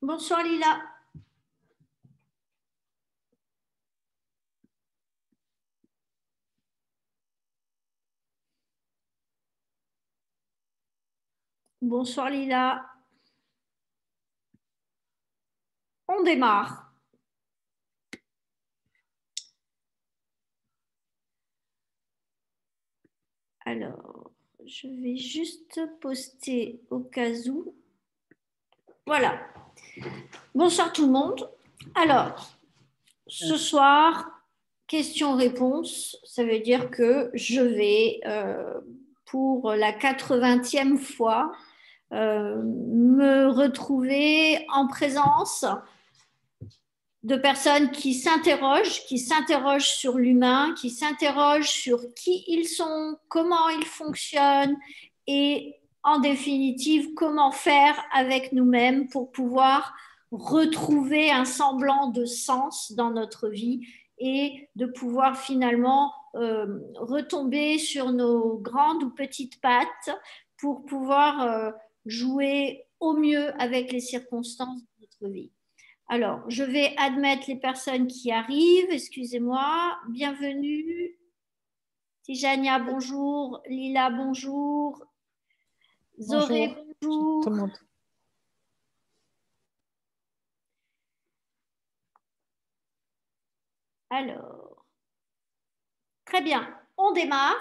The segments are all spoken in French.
Bonsoir Lila. Bonsoir Lila. On démarre. Alors, je vais juste poster au cas où. Voilà. Bonsoir tout le monde. Alors, ce soir, question-réponse, ça veut dire que je vais, pour la 80e fois, me retrouver en présence de personnes qui s'interrogent sur l'humain, qui s'interrogent sur qui ils sont, comment ils fonctionnent et en définitive, comment faire avec nous-mêmes pour pouvoir retrouver un semblant de sens dans notre vie et de pouvoir finalement retomber sur nos grandes ou petites pattes pour pouvoir jouer au mieux avec les circonstances de notre vie. Alors, je vais admettre les personnes qui arrivent. Excusez-moi. Bienvenue. Tijania, bonjour. Lila, bonjour. Zoré, bonjour. Tout le monde. Alors, très bien. On démarre.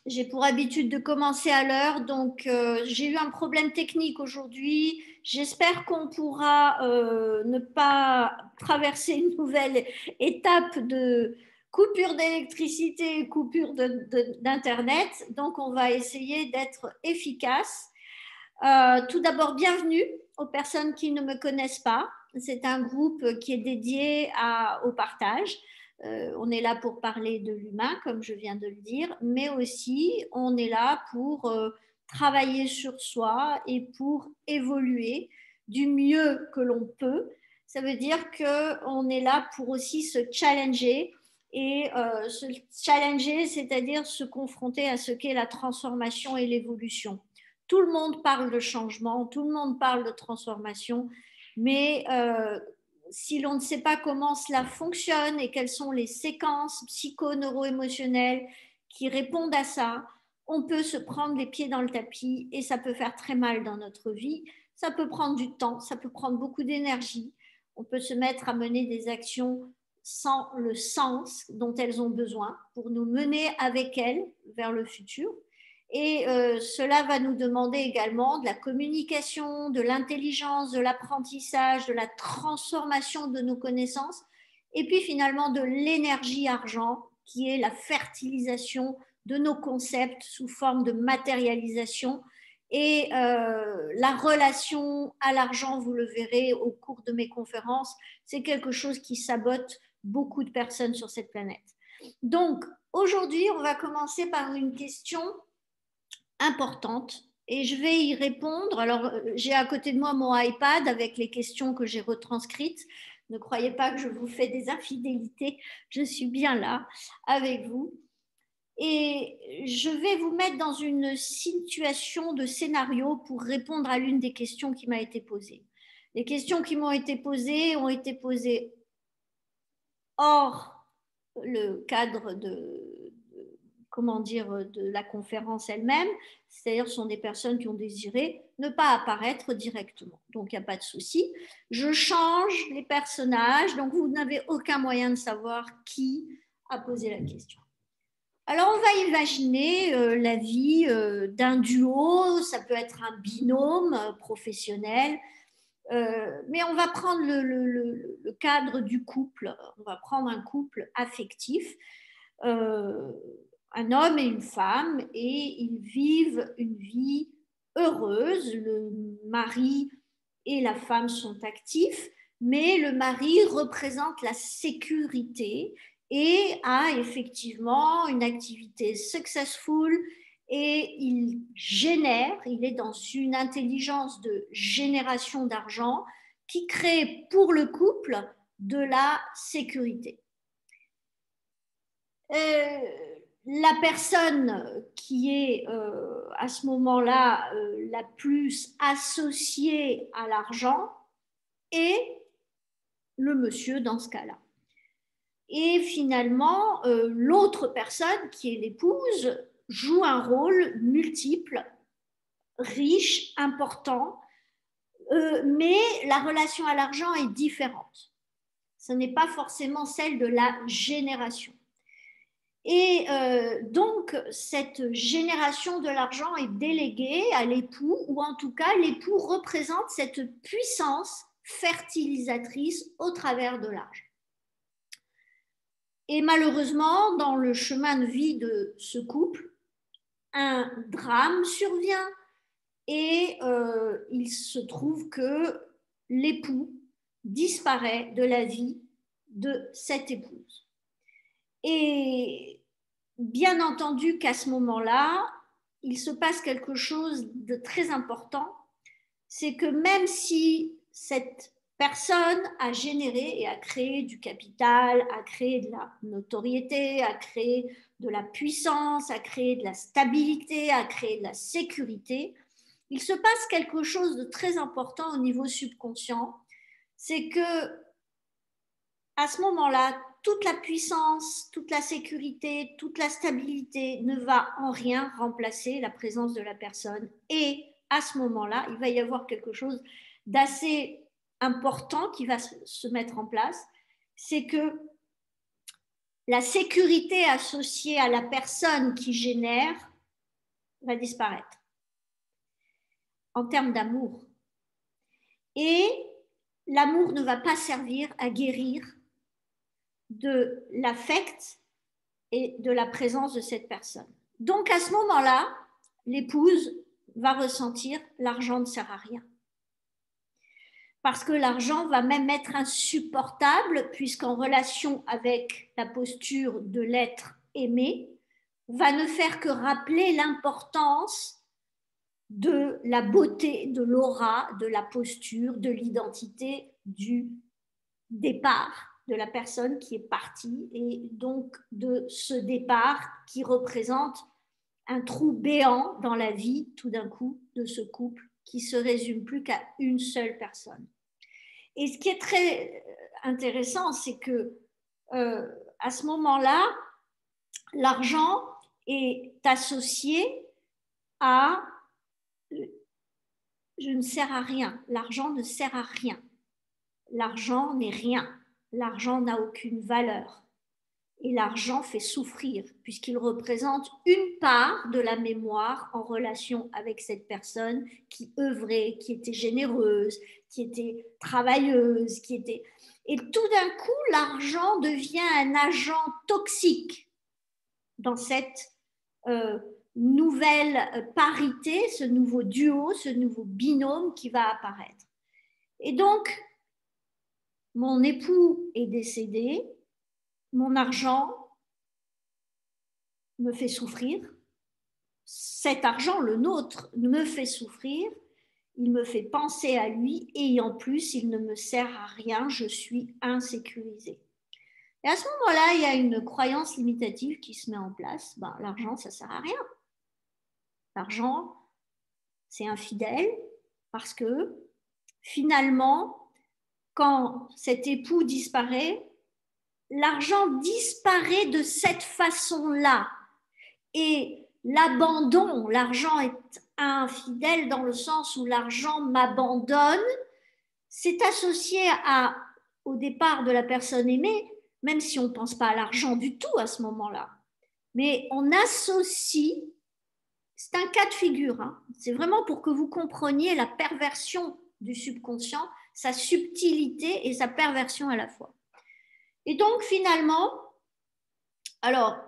J'ai pour habitude de commencer à l'heure, donc j'ai eu un problème technique aujourd'hui. J'espère qu'on pourra ne pas traverser une nouvelle étape de coupure d'électricité, coupure d'Internet. Donc, on va essayer d'être efficace. Tout d'abord, bienvenue aux personnes qui ne me connaissent pas. C'est un groupe qui est dédié au partage. On est là pour parler de l'humain, comme je viens de le dire, mais aussi on est là pour travailler sur soi et pour évoluer du mieux que l'on peut. Ça veut dire qu'on est là pour aussi se challenger et se challenger, c'est-à-dire se confronter à ce qu'est la transformation et l'évolution. Tout le monde parle de changement, tout le monde parle de transformation, mais si l'on ne sait pas comment cela fonctionne et quelles sont les séquences psycho-neuro-émotionnelles qui répondent à ça, on peut se prendre les pieds dans le tapis et ça peut faire très mal dans notre vie. Ça peut prendre du temps, ça peut prendre beaucoup d'énergie. On peut se mettre à mener des actions sans le sens dont elles ont besoin pour nous mener avec elles vers le futur. Et cela va nous demander également de la communication, de l'intelligence, de l'apprentissage, de la transformation de nos connaissances, et puis finalement de l'énergie argent, qui est la fertilisation de nos concepts sous forme de matérialisation. Et la relation à l'argent, vous le verrez au cours de mes conférences, c'est quelque chose qui sabote beaucoup de personnes sur cette planète. Donc, aujourd'hui, on va commencer par une question importante et je vais y répondre. Alors, j'ai à côté de moi mon iPad avec les questions que j'ai retranscrites. Ne croyez pas que je vous fais des infidélités, je suis bien là avec vous. Et je vais vous mettre dans une situation de scénario pour répondre à l'une des questions qui m'a été posée. Les questions qui m'ont été posées ont été posées hors le cadre comment dire, de la conférence elle-même, c'est-à-dire ce sont des personnes qui ont désiré ne pas apparaître directement. Donc, il n'y a pas de souci. Je change les personnages, donc vous n'avez aucun moyen de savoir qui a posé la question. Alors, on va imaginer la vie d'un duo, ça peut être un binôme professionnel, mais on va prendre le cadre du couple, on va prendre un couple affectif, un homme et une femme, et ils vivent une vie heureuse. Le mari et la femme sont actifs, mais le mari représente la sécurité et a effectivement une activité successful et il génère, il est dans une intelligence de génération d'argent qui crée pour le couple de la sécurité. La personne qui est à ce moment-là la plus associée à l'argent est le monsieur dans ce cas-là. Et finalement, l'autre personne qui est l'épouse joue un rôle multiple, riche, important, mais la relation à l'argent est différente. Ce n'est pas forcément celle de la génération. Et donc, cette génération de l'argent est déléguée à l'époux, ou en tout cas, l'époux représente cette puissance fertilisatrice au travers de l'argent. Et malheureusement, dans le chemin de vie de ce couple, un drame survient et il se trouve que l'époux disparaît de la vie de cette épouse. Et bien entendu qu'à ce moment-là, il se passe quelque chose de très important, c'est que même si cette personne a généré et a créé du capital, a créé de la notoriété, a créé de la puissance, a créé de la stabilité, a créé de la sécurité, il se passe quelque chose de très important au niveau subconscient, c'est que à ce moment-là, toute la puissance, toute la sécurité, toute la stabilité ne va en rien remplacer la présence de la personne. Et à ce moment-là, il va y avoir quelque chose d'assez important qui va se mettre en place, c'est que la sécurité associée à la personne qui génère va disparaître en termes d'amour. Et l'amour ne va pas servir à guérir de l'affect et de la présence de cette personne. Donc à ce moment-là, l'épouse va ressentir l'argent ne sert à rien. Parce que l'argent va même être insupportable, puisqu'en relation avec la posture de l'être aimé, va ne faire que rappeler l'importance de la beauté, de l'aura, de la posture, de l'identité du départ de la personne qui est partie et donc de ce départ qui représente un trou béant dans la vie tout d'un coup de ce couple qui se résume plus qu'à une seule personne. Et ce qui est très intéressant, c'est que à ce moment-là, l'argent est associé à je ne sers à rien. L'argent ne sert à rien. L'argent n'est rien. L'argent n'a aucune valeur. Et l'argent fait souffrir, puisqu'il représente une part de la mémoire en relation avec cette personne qui œuvrait, qui était généreuse, qui était travailleuse, qui était... Et tout d'un coup, l'argent devient un agent toxique dans cette nouvelle parité, ce nouveau duo, ce nouveau binôme qui va apparaître. Et donc, mon époux est décédé, mon argent me fait souffrir, cet argent, le nôtre, me fait souffrir, il me fait penser à lui et en plus, il ne me sert à rien, je suis insécurisée. Et à ce moment-là, il y a une croyance limitative qui se met en place. Ben, l'argent, ça ne sert à rien. L'argent, c'est infidèle parce que finalement, quand cet époux disparaît, l'argent disparaît de cette façon-là. Et l'abandon, l'argent est infidèle dans le sens où l'argent m'abandonne, c'est associé au départ de la personne aimée, même si on ne pense pas à l'argent du tout à ce moment-là. Mais on associe, c'est un cas de figure, hein, c'est vraiment pour que vous compreniez la perversion du subconscient, sa subtilité et sa perversion à la fois. Et donc finalement, alors,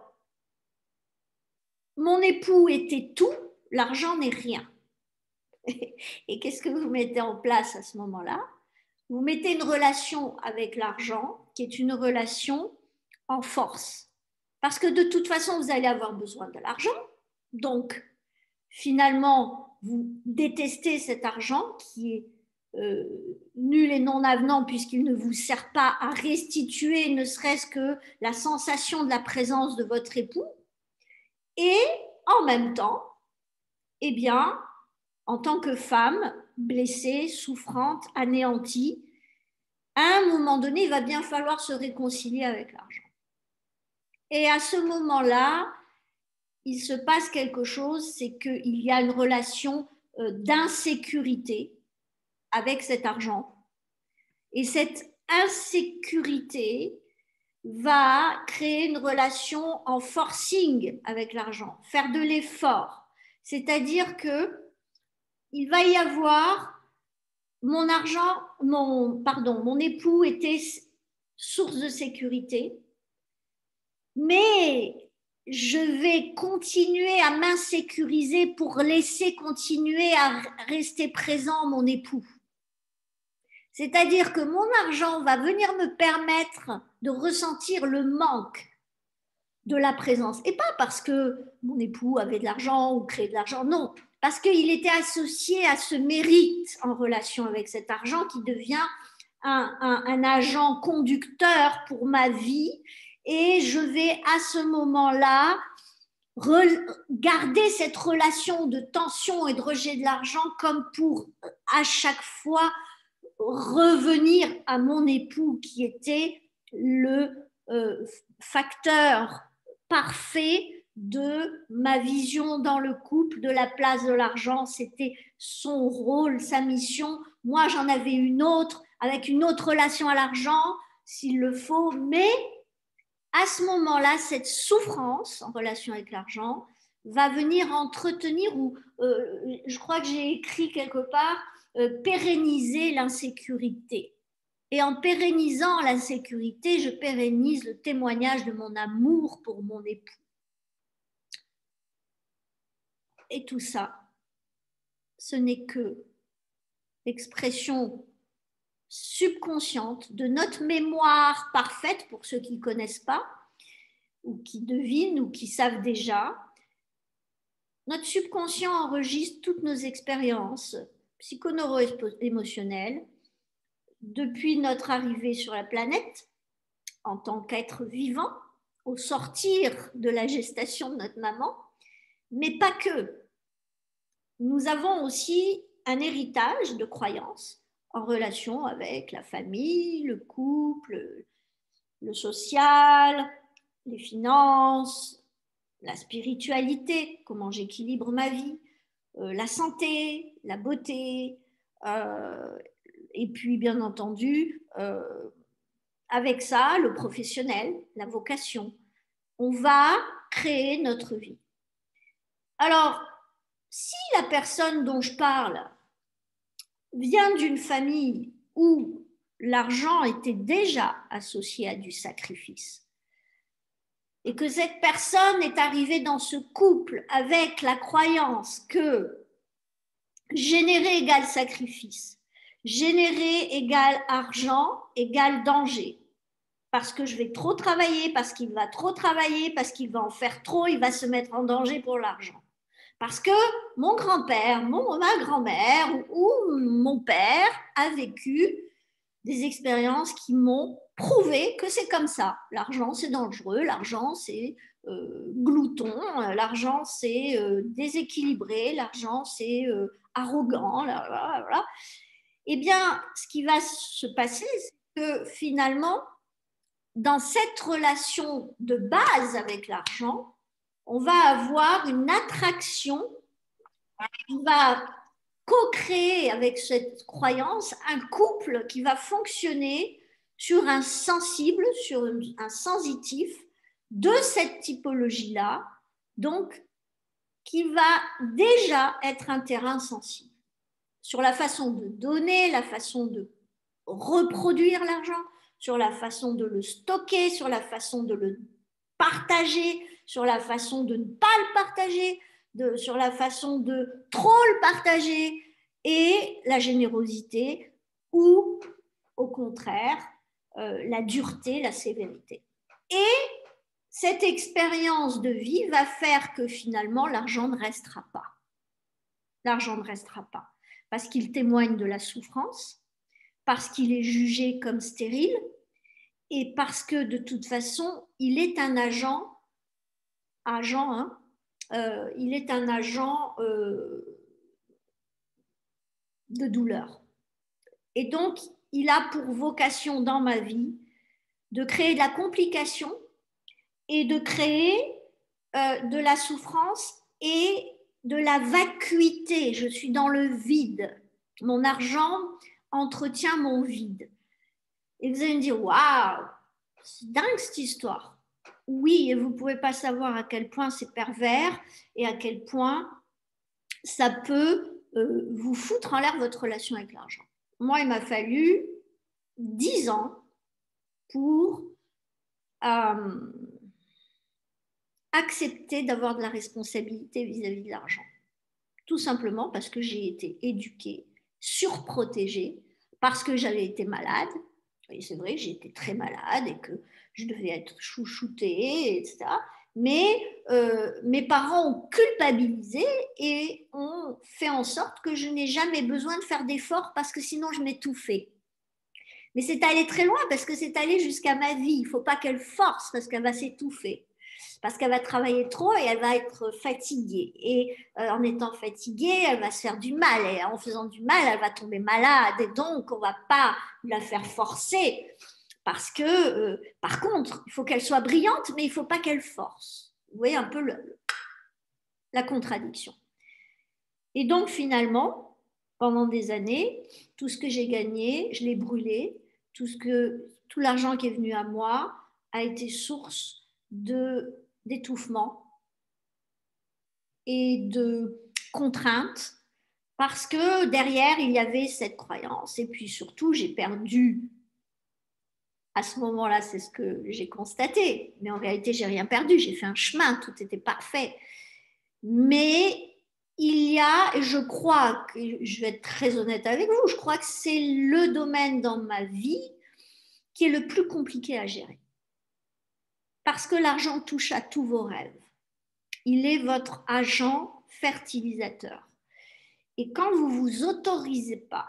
mon époux était tout, l'argent n'est rien. Et qu'est-ce que vous mettez en place à ce moment-là? Vous mettez une relation avec l'argent qui est une relation en force. Parce que de toute façon, vous allez avoir besoin de l'argent. Donc, finalement, vous détestez cet argent qui est nul et non avenant puisqu'il ne vous sert pas à restituer ne serait-ce que la sensation de la présence de votre époux. Et en même temps, eh bien, en tant que femme blessée, souffrante, anéantie, à un moment donné, il va bien falloir se réconcilier avec l'argent. Et à ce moment-là, il se passe quelque chose, c'est qu'il y a une relation d'insécurité avec cet argent. Et cette insécurité va créer une relation en forcing avec l'argent, faire de l'effort. C'est-à-dire qu'il va y avoir mon époux était source de sécurité, mais je vais continuer à m'insécuriser pour laisser continuer à rester présent mon époux. C'est-à-dire que mon argent va venir me permettre de ressentir le manque de la présence. Et pas parce que mon époux avait de l'argent ou créait de l'argent, non. Parce qu'il était associé à ce mérite en relation avec cet argent qui devient un agent conducteur pour ma vie. Et je vais à ce moment-là garder cette relation de tension et de rejet de l'argent comme pour à chaque fois revenir à mon époux qui était le facteur parfait de ma vision dans le couple, de la place de l'argent. C'était son rôle, sa mission. Moi, j'en avais une autre, avec une autre relation à l'argent, s'il le faut. Mais à ce moment-là, cette souffrance en relation avec l'argent va venir entretenir, ou je crois que j'ai écrit quelque part, pérenniser l'insécurité. Et en pérennisant l'insécurité, je pérennise le témoignage de mon amour pour mon époux. Et tout ça, ce n'est que l'expression subconsciente de notre mémoire parfaite, pour ceux qui ne connaissent pas, ou qui devinent, ou qui savent déjà. Notre subconscient enregistre toutes nos expériences psychoneuro-émotionnelles depuis notre arrivée sur la planète en tant qu'être vivant, au sortir de la gestation de notre maman, mais pas que. Nous avons aussi un héritage de croyances en relation avec la famille, le couple, le social, les finances, la spiritualité, comment j'équilibre ma vie, la santé, la beauté, et puis bien entendu, avec ça, le professionnel, la vocation. On va créer notre vie. Alors, si la personne dont je parle vient d'une famille où l'argent était déjà associé à du sacrifice, et que cette personne est arrivée dans ce couple avec la croyance que générer égale sacrifice, générer égale argent égale danger, parce que je vais trop travailler, parce qu'il va trop travailler, parce qu'il va en faire trop, il va se mettre en danger pour l'argent. Parce que mon grand-père, ma grand-mère ou mon père a vécu des expériences qui m'ont prouvé que c'est comme ça. L'argent, c'est dangereux, l'argent, c'est glouton, l'argent, c'est déséquilibré, l'argent, c'est arrogant. Voilà. Eh bien, ce qui va se passer, c'est que finalement, dans cette relation de base avec l'argent, on va avoir une attraction qui va co-créer avec cette croyance un couple qui va fonctionner sur un sensible, sur un sensitif de cette typologie-là, donc qui va déjà être un terrain sensible sur la façon de donner, la façon de reproduire l'argent, sur la façon de le stocker, sur la façon de le partager, sur la façon de ne pas le partager, sur la façon de trop le partager, et la générosité ou au contraire la dureté, la sévérité. Et cette expérience de vie va faire que finalement l'argent ne restera pas. L'argent ne restera pas parce qu'il témoigne de la souffrance, parce qu'il est jugé comme stérile et parce que de toute façon, il est un agent il est un agent de douleur. Et donc, il a pour vocation dans ma vie de créer de la complication et de créer de la souffrance et de la vacuité. Je suis dans le vide. Mon argent entretient mon vide. Et vous allez me dire, waouh, c'est dingue cette histoire. Oui, et vous ne pouvez pas savoir à quel point c'est pervers et à quel point ça peut vous foutre en l'air votre relation avec l'argent. Moi, il m'a fallu 10 ans pour accepter d'avoir de la responsabilité vis-à-vis de l'argent. Tout simplement parce que j'ai été éduquée, surprotégée, parce que j'avais été malade. Et c'est vrai, j'ai été très malade et que je devais être chouchoutée, etc. Mais mes parents ont culpabilisé et ont fait en sorte que je n'ai jamais besoin de faire d'efforts parce que sinon je m'étouffais. Mais c'est allé très loin parce que c'est allé jusqu'à ma vie. Il ne faut pas qu'elle force parce qu'elle va s'étouffer. Parce qu'elle va travailler trop et elle va être fatiguée. Et en étant fatiguée, elle va se faire du mal. Et en faisant du mal, elle va tomber malade. Et donc, on ne va pas la faire forcer. Parce que, par contre, il faut qu'elle soit brillante, mais il ne faut pas qu'elle force. Vous voyez un peu la contradiction. Et donc, finalement, pendant des années, tout ce que j'ai gagné, je l'ai brûlé. Tout l'argent qui est venu à moi a été source d'étouffement et de contraintes parce que derrière, il y avait cette croyance. Et puis surtout, j'ai perdu. À ce moment-là, c'est ce que j'ai constaté. Mais en réalité, j'ai rien perdu. J'ai fait un chemin, tout était parfait. Mais il y a, et je crois, que je vais être très honnête avec vous, je crois que c'est le domaine dans ma vie qui est le plus compliqué à gérer. Parce que l'argent touche à tous vos rêves. Il est votre agent fertilisateur. Et quand vous ne vous autorisez pas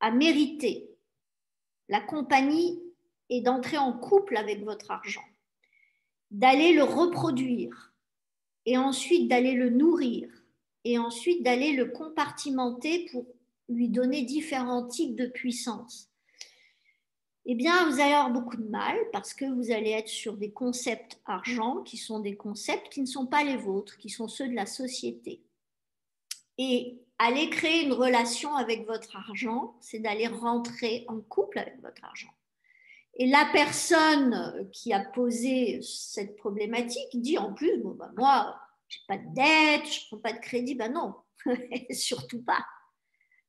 à mériter la compagnie et d'entrer en couple avec votre argent, d'aller le reproduire et ensuite d'aller le nourrir et ensuite d'aller le compartimenter pour lui donner différents types de puissance, eh bien, vous allez avoir beaucoup de mal parce que vous allez être sur des concepts argent qui sont des concepts qui ne sont pas les vôtres, qui sont ceux de la société. Et aller créer une relation avec votre argent, c'est d'aller rentrer en couple avec votre argent. Et la personne qui a posé cette problématique dit en plus, bon, ben moi, je n'ai pas de dette, je ne prends pas de crédit. Ben non, surtout pas.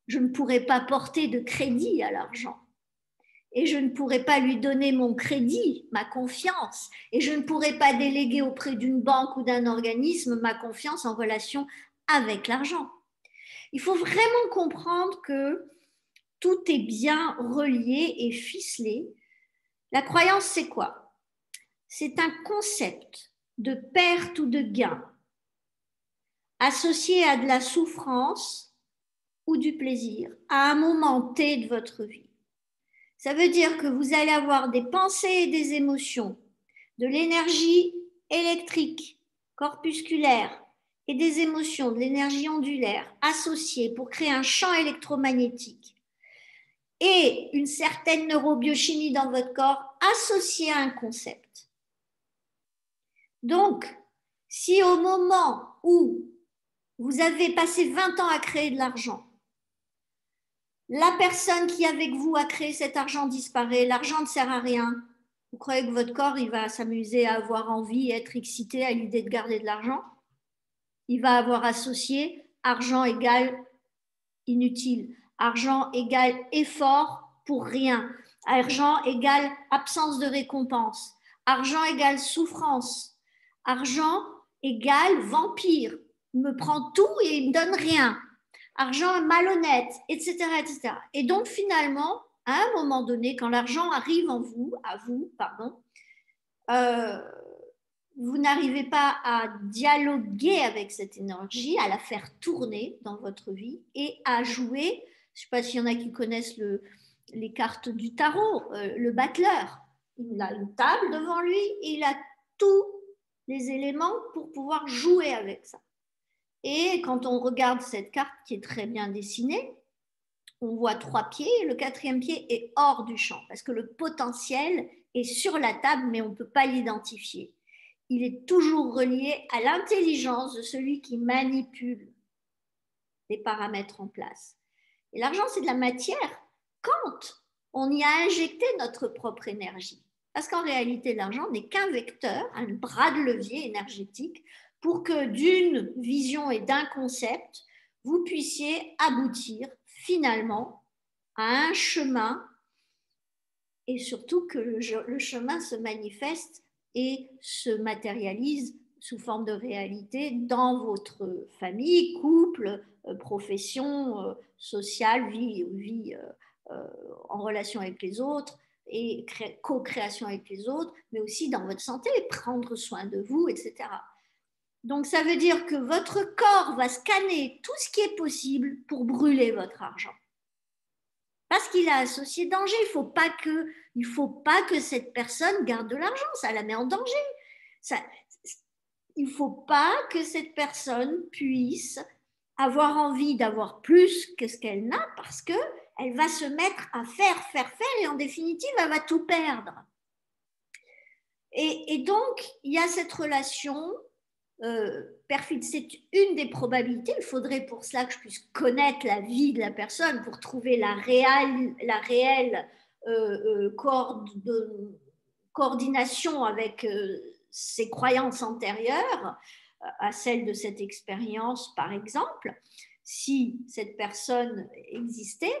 Je ne pourrais pas porter de crédit à l'argent. Et je ne pourrais pas lui donner mon crédit, ma confiance. Et je ne pourrais pas déléguer auprès d'une banque ou d'un organisme ma confiance en relation avec l'argent. Il faut vraiment comprendre que tout est bien relié et ficelé. La croyance, c'est quoi? C'est un concept de perte ou de gain associé à de la souffrance ou du plaisir à un moment T de votre vie. Ça veut dire que vous allez avoir des pensées et des émotions, de l'énergie électrique, corpusculaire et des émotions, de l'énergie ondulaire associées pour créer un champ électromagnétique et une certaine neurobiochimie dans votre corps associée à un concept. Donc, si au moment où vous avez passé 20 ans à créer de l'argent, la personne qui avec vous a créé cet argent disparaît, l'argent ne sert à rien, vous croyez que votre corps il va s'amuser à avoir envie, être excité à l'idée de garder de l'argent? Il va avoir associé argent égale inutile, argent égale effort pour rien, argent égale absence de récompense, argent égale souffrance, argent égale vampire, il me prend tout et il me donne rien, argent malhonnête, etc., etc. Et donc finalement, à un moment donné, quand l'argent arrive en vous, vous n'arrivez pas à dialoguer avec cette énergie, à la faire tourner dans votre vie et à jouer. Je ne sais pas s'il y en a qui connaissent les cartes du tarot, le battleur. Il a une table devant lui et il a tous les éléments pour pouvoir jouer avec ça. Et quand on regarde cette carte qui est très bien dessinée, on voit 3 pieds, le 4e pied est hors du champ parce que le potentiel est sur la table mais on ne peut pas l'identifier. Il est toujours relié à l'intelligence de celui qui manipule les paramètres en place. Et l'argent, c'est de la matière quand on y a injecté notre propre énergie. Parce qu'en réalité, l'argent n'est qu'un vecteur, un bras de levier énergétique pour que d'une vision et d'un concept, vous puissiez aboutir finalement à un chemin et surtout que le chemin se manifeste et se matérialise sous forme de réalité dans votre famille, couple, profession, sociale, vie en relation avec les autres et co-création avec les autres, mais aussi dans votre santé, prendre soin de vous, etc. Donc ça veut dire que votre corps va scanner tout ce qui est possible pour brûler votre argent. Parce qu'il a associé danger. Il faut pas que cette personne garde de l'argent. Ça la met en danger. Il ne faut pas que cette personne puisse avoir envie d'avoir plus que ce qu'elle n'a parce qu'elle va se mettre à faire et en définitive, elle va tout perdre. Et donc, il y a cette relation perfide. C'est une des probabilités. Il faudrait pour cela que je puisse connaître la vie de la personne pour trouver la réelle coordination avec ses croyances antérieures à celles de cette expérience, par exemple, si cette personne existait.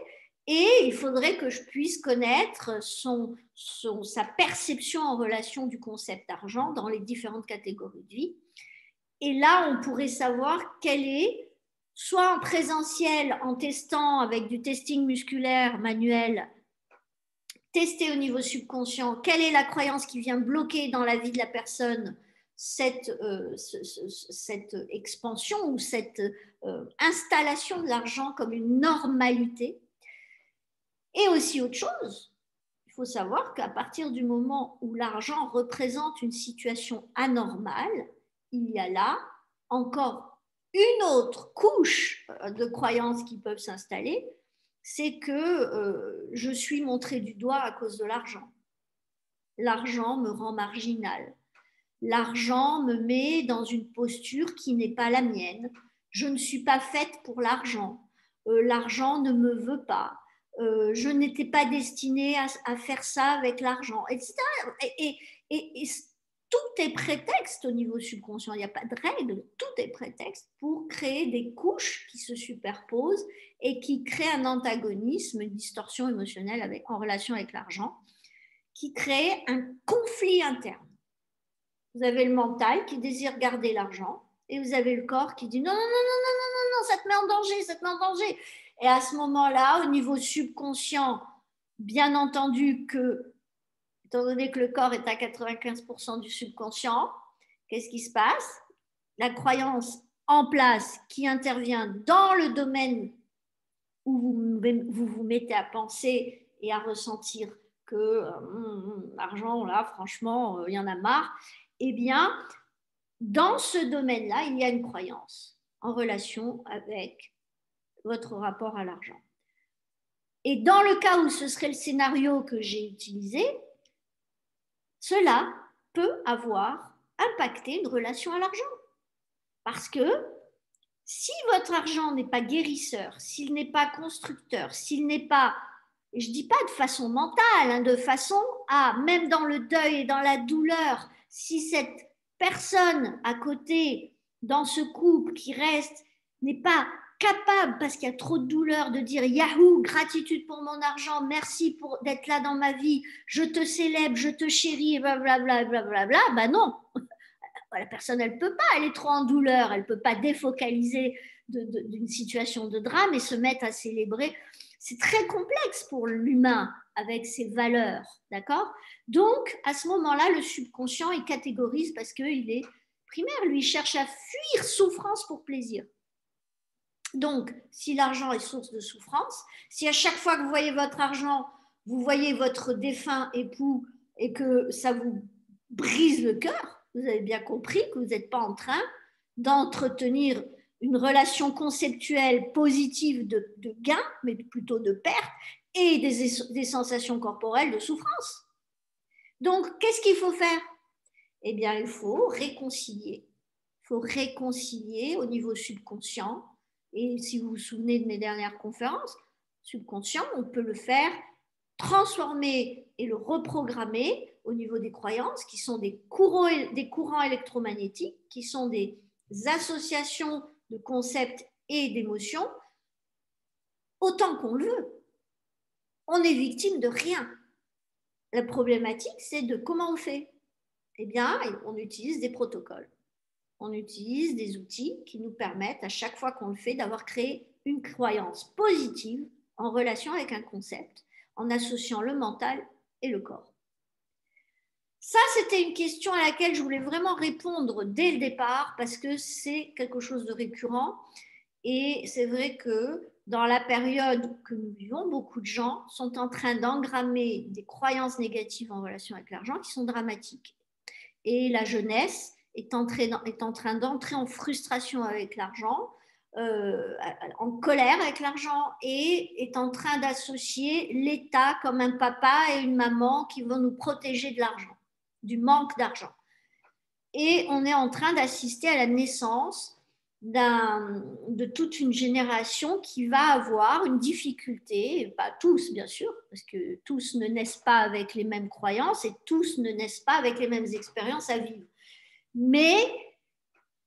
Et il faudrait que je puisse connaître sa perception en relation du concept d'argent dans les différentes catégories de vie. Et là, on pourrait savoir quelle est, soit en présentiel, en testant avec du testing musculaire manuel, tester au niveau subconscient, quelle est la croyance qui vient bloquer dans la vie de la personne cette expansion ou cette installation de l'argent comme une normalité. Et aussi autre chose, il faut savoir qu'à partir du moment où l'argent représente une situation anormale, il y a là encore une autre couche de croyances qui peuvent s'installer, c'est que je suis montré du doigt à cause de l'argent. L'argent me rend marginal. L'argent me met dans une posture qui n'est pas la mienne. Je ne suis pas faite pour l'argent. L'argent ne me veut pas. Je n'étais pas destinée à faire ça avec l'argent, etc. Et tout est prétexte au niveau subconscient. Il n'y a pas de règle. Tout est prétexte pour créer des couches qui se superposent et qui créent un antagonisme, une distorsion émotionnelle en relation avec l'argent, qui crée un conflit interne. Vous avez le mental qui désire garder l'argent et vous avez le corps qui dit non, non, non, non, non, non, non, ça te met en danger, ça te met en danger. Et à ce moment-là, au niveau subconscient, bien entendu que, étant donné que le corps est à 95% du subconscient, qu'est-ce qui se passe? La croyance en place qui intervient dans le domaine où vous mettez à penser et à ressentir que l'argent, là, franchement, il y en a marre, eh bien, dans ce domaine-là, il y a une croyance en relation avec votre rapport à l'argent. Et dans le cas où ce serait le scénario que j'ai utilisé, cela peut avoir impacté une relation à l'argent. Parce que si votre argent n'est pas guérisseur, s'il n'est pas constructeur, s'il n'est pas, et je ne dis pas de façon mentale, hein, de façon à, même dans le deuil et dans la douleur, si cette personne à côté, dans ce couple qui reste, n'est pas capable, parce qu'il y a trop de douleur, de dire Yahoo, gratitude pour mon argent, merci d'être là dans ma vie, je te célèbre, je te chéris, blablabla, blablabla, ben non, la personne, elle ne peut pas, elle est trop en douleur, elle ne peut pas défocaliser d'une situation de drame et se mettre à célébrer. C'est très complexe pour l'humain avec ses valeurs, d'accord? Donc, à ce moment-là, le subconscient, il catégorise parce qu'il est primaire, lui, il cherche à fuir souffrance pour plaisir. Donc, si l'argent est source de souffrance, si à chaque fois que vous voyez votre argent, vous voyez votre défunt époux et que ça vous brise le cœur, vous avez bien compris que vous n'êtes pas en train d'entretenir une relation conceptuelle positive de gain, mais plutôt de perte, et des sensations corporelles de souffrance. Donc, qu'est-ce qu'il faut faire? Eh bien, il faut réconcilier. Il faut réconcilier au niveau subconscient. Et si vous vous souvenez de mes dernières conférences, subconscient, on peut le faire, transformer et le reprogrammer au niveau des croyances, qui sont des courants électromagnétiques, qui sont des associations de concepts et d'émotions, autant qu'on le veut. On est victime de rien. La problématique, c'est de comment on fait. Eh bien, on utilise des protocoles. On utilise des outils qui nous permettent, à chaque fois qu'on le fait, d'avoir créé une croyance positive en relation avec un concept, en associant le mental et le corps. Ça, c'était une question à laquelle je voulais vraiment répondre dès le départ parce que c'est quelque chose de récurrent. Et c'est vrai que dans la période que nous vivons, beaucoup de gens sont en train d'engrammer des croyances négatives en relation avec l'argent qui sont dramatiques. Et la jeunesse est en train d'entrer en frustration avec l'argent, en colère avec l'argent et est en train d'associer l'État comme un papa et une maman qui vont nous protéger de l'argent, du manque d'argent. Et on est en train d'assister à la naissance de toute une génération qui va avoir une difficulté, pas tous bien sûr, parce que tous ne naissent pas avec les mêmes croyances et tous ne naissent pas avec les mêmes expériences à vivre. Mais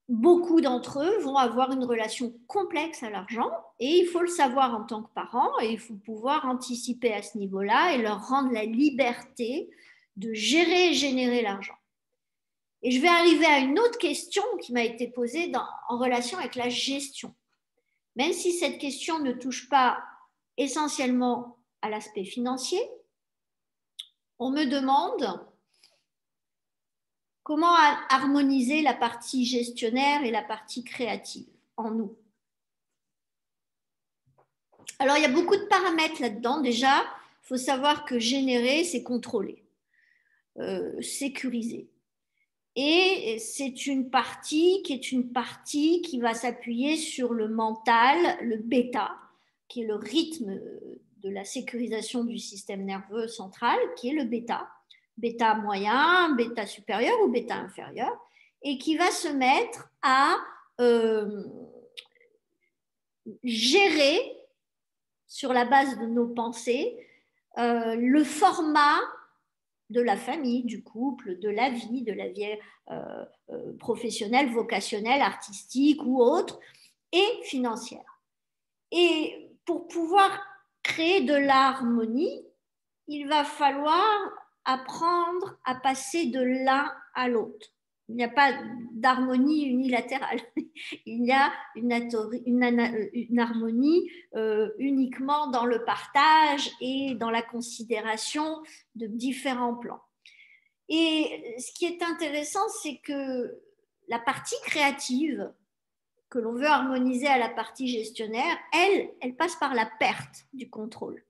beaucoup d'entre eux vont avoir une relation complexe à l'argent et il faut le savoir en tant que parent et il faut pouvoir anticiper à ce niveau-là et leur rendre la liberté de gérer et générer l'argent. Et je vais arriver à une autre question qui m'a été posée en relation avec la gestion. Même si cette question ne touche pas essentiellement à l'aspect financier, on me demande comment harmoniser la partie gestionnaire et la partie créative en nous. Alors, il y a beaucoup de paramètres là-dedans. Déjà, il faut savoir que générer, c'est contrôler, sécuriser. Et c'est une partie qui va s'appuyer sur le mental, le bêta, qui est le rythme de la sécurisation du système nerveux central, qui est le bêta, bêta moyen, bêta supérieur ou bêta inférieur, et qui va se mettre à gérer sur la base de nos pensées le format de la famille, du couple, de la vie professionnelle, vocationnelle, artistique ou autre, et financière. Et pour pouvoir créer de l'harmonie, il va falloir apprendre à passer de l'un à l'autre. Il n'y a pas d'harmonie unilatérale. Il y a une harmonie uniquement dans le partage et dans la considération de différents plans. Et ce qui est intéressant, c'est que la partie créative que l'on veut harmoniser à la partie gestionnaire, elle passe par la perte du contrôle.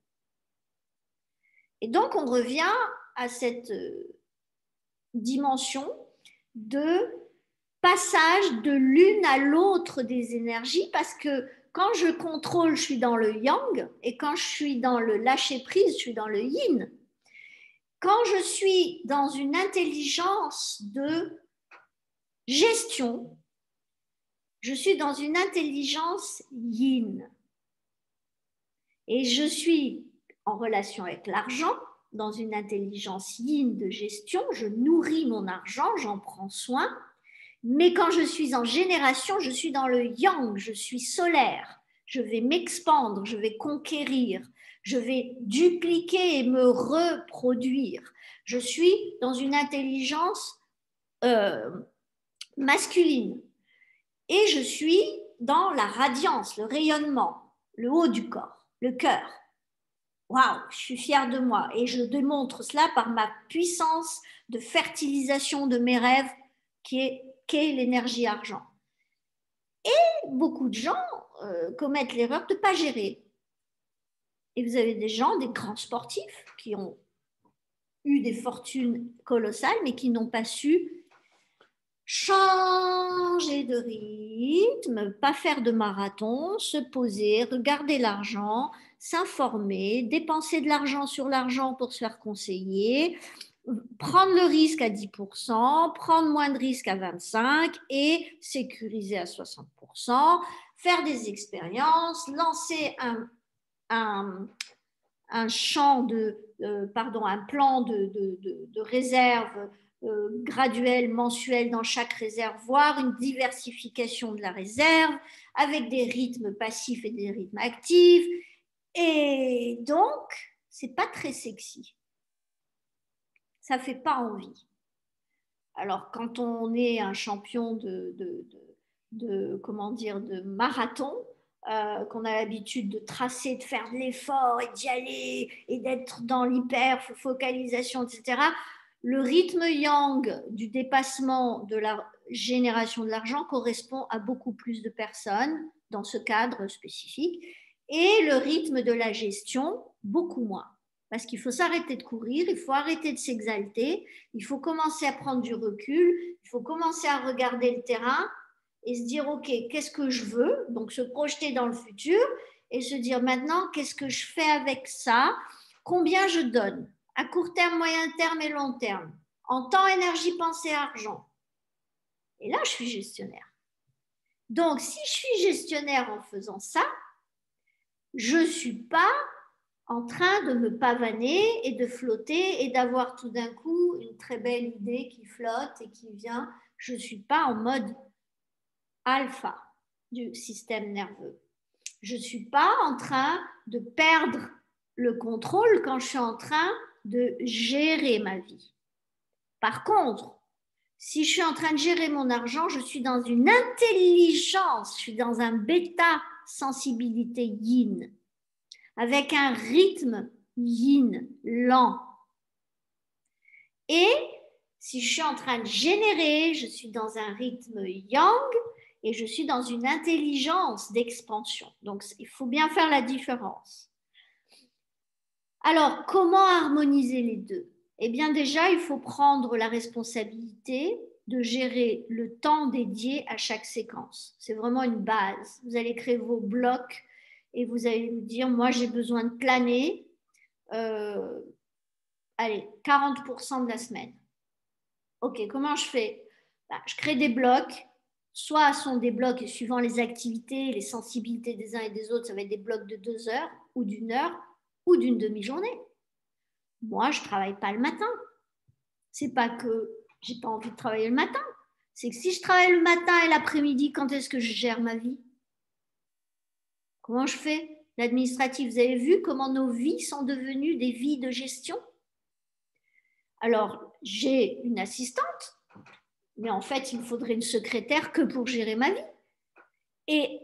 Et donc, on revient à cette dimension de passage de l'une à l'autre des énergies, parce que quand je contrôle, je suis dans le yang, et quand je suis dans le lâcher-prise, je suis dans le yin. Quand je suis dans une intelligence de gestion, je suis dans une intelligence yin. Et je suis en relation avec l'argent, dans une intelligence yin de gestion, je nourris mon argent, j'en prends soin. Mais quand je suis en génération, je suis dans le yang, je suis solaire. Je vais m'expandre, je vais conquérir, je vais dupliquer et me reproduire. Je suis dans une intelligence masculine. Et je suis dans la radiance, le rayonnement, le haut du corps, le cœur. Waouh, je suis fière de moi. Et je démontre cela par ma puissance de fertilisation de mes rêves qu'est l'énergie argent. Et beaucoup de gens commettent l'erreur de ne pas gérer. Et vous avez des gens, des grands sportifs, qui ont eu des fortunes colossales, mais qui n'ont pas su changer de rythme, pas faire de marathon, se poser, regarder l'argent, s'informer, dépenser de l'argent sur l'argent pour se faire conseiller, prendre le risque à 10%, prendre moins de risques à 25% et sécuriser à 60%, faire des expériences, lancer un champ un plan de réserve graduelle, mensuelle dans chaque réservoir, une diversification de la réserve avec des rythmes passifs et des rythmes actifs. Et donc, c'est pas très sexy. Ça fait pas envie. Alors, quand on est un champion comment dire, de marathon, qu'on a l'habitude de tracer, de faire de l'effort et d'y aller et d'être dans l'hyper-focalisation, etc., le rythme yang du dépassement de la génération de l'argent correspond à beaucoup plus de personnes dans ce cadre spécifique et le rythme de la gestion, beaucoup moins. Parce qu'il faut s'arrêter de courir, il faut arrêter de s'exalter, il faut commencer à prendre du recul, il faut commencer à regarder le terrain et se dire, OK, qu'est-ce que je veux? Donc, se projeter dans le futur et se dire maintenant, qu'est-ce que je fais avec ça? Combien je donne? À court terme, moyen terme et long terme. En temps, énergie, pensée, argent. Et là, je suis gestionnaire. Donc, si je suis gestionnaire en faisant ça, je ne suis pas en train de me pavaner et de flotter et d'avoir tout d'un coup une très belle idée qui flotte et qui vient. Je ne suis pas en mode alpha du système nerveux. Je ne suis pas en train de perdre le contrôle quand je suis en train de gérer ma vie. Par contre, si je suis en train de gérer mon argent, je suis dans une intelligence, je suis dans un bêta sensibilité yin, avec un rythme yin lent. Et si je suis en train de générer, je suis dans un rythme yang et je suis dans une intelligence d'expansion. Donc, il faut bien faire la différence. Alors, comment harmoniser les deux? Eh bien, déjà, il faut prendre la responsabilité de gérer le temps dédié à chaque séquence. C'est vraiment une base. Vous allez créer vos blocs et vous allez vous dire, moi, j'ai besoin de planer, 40% de la semaine. OK, comment je fais? Je crée des blocs. Soit sont des blocs, et suivant les activités, les sensibilités des uns et des autres, ça va être des blocs de 2 heures ou d'une heure ou d'une demi-journée. Moi, je ne travaille pas le matin. Ce n'est pas que je n'ai pas envie de travailler le matin. C'est que si je travaille le matin et l'après-midi, quand est-ce que je gère ma vie? Comment je fais? L'administratif, vous avez vu comment nos vies sont devenues des vies de gestion? Alors, j'ai une assistante, mais en fait, il me faudrait une secrétaire que pour gérer ma vie. Et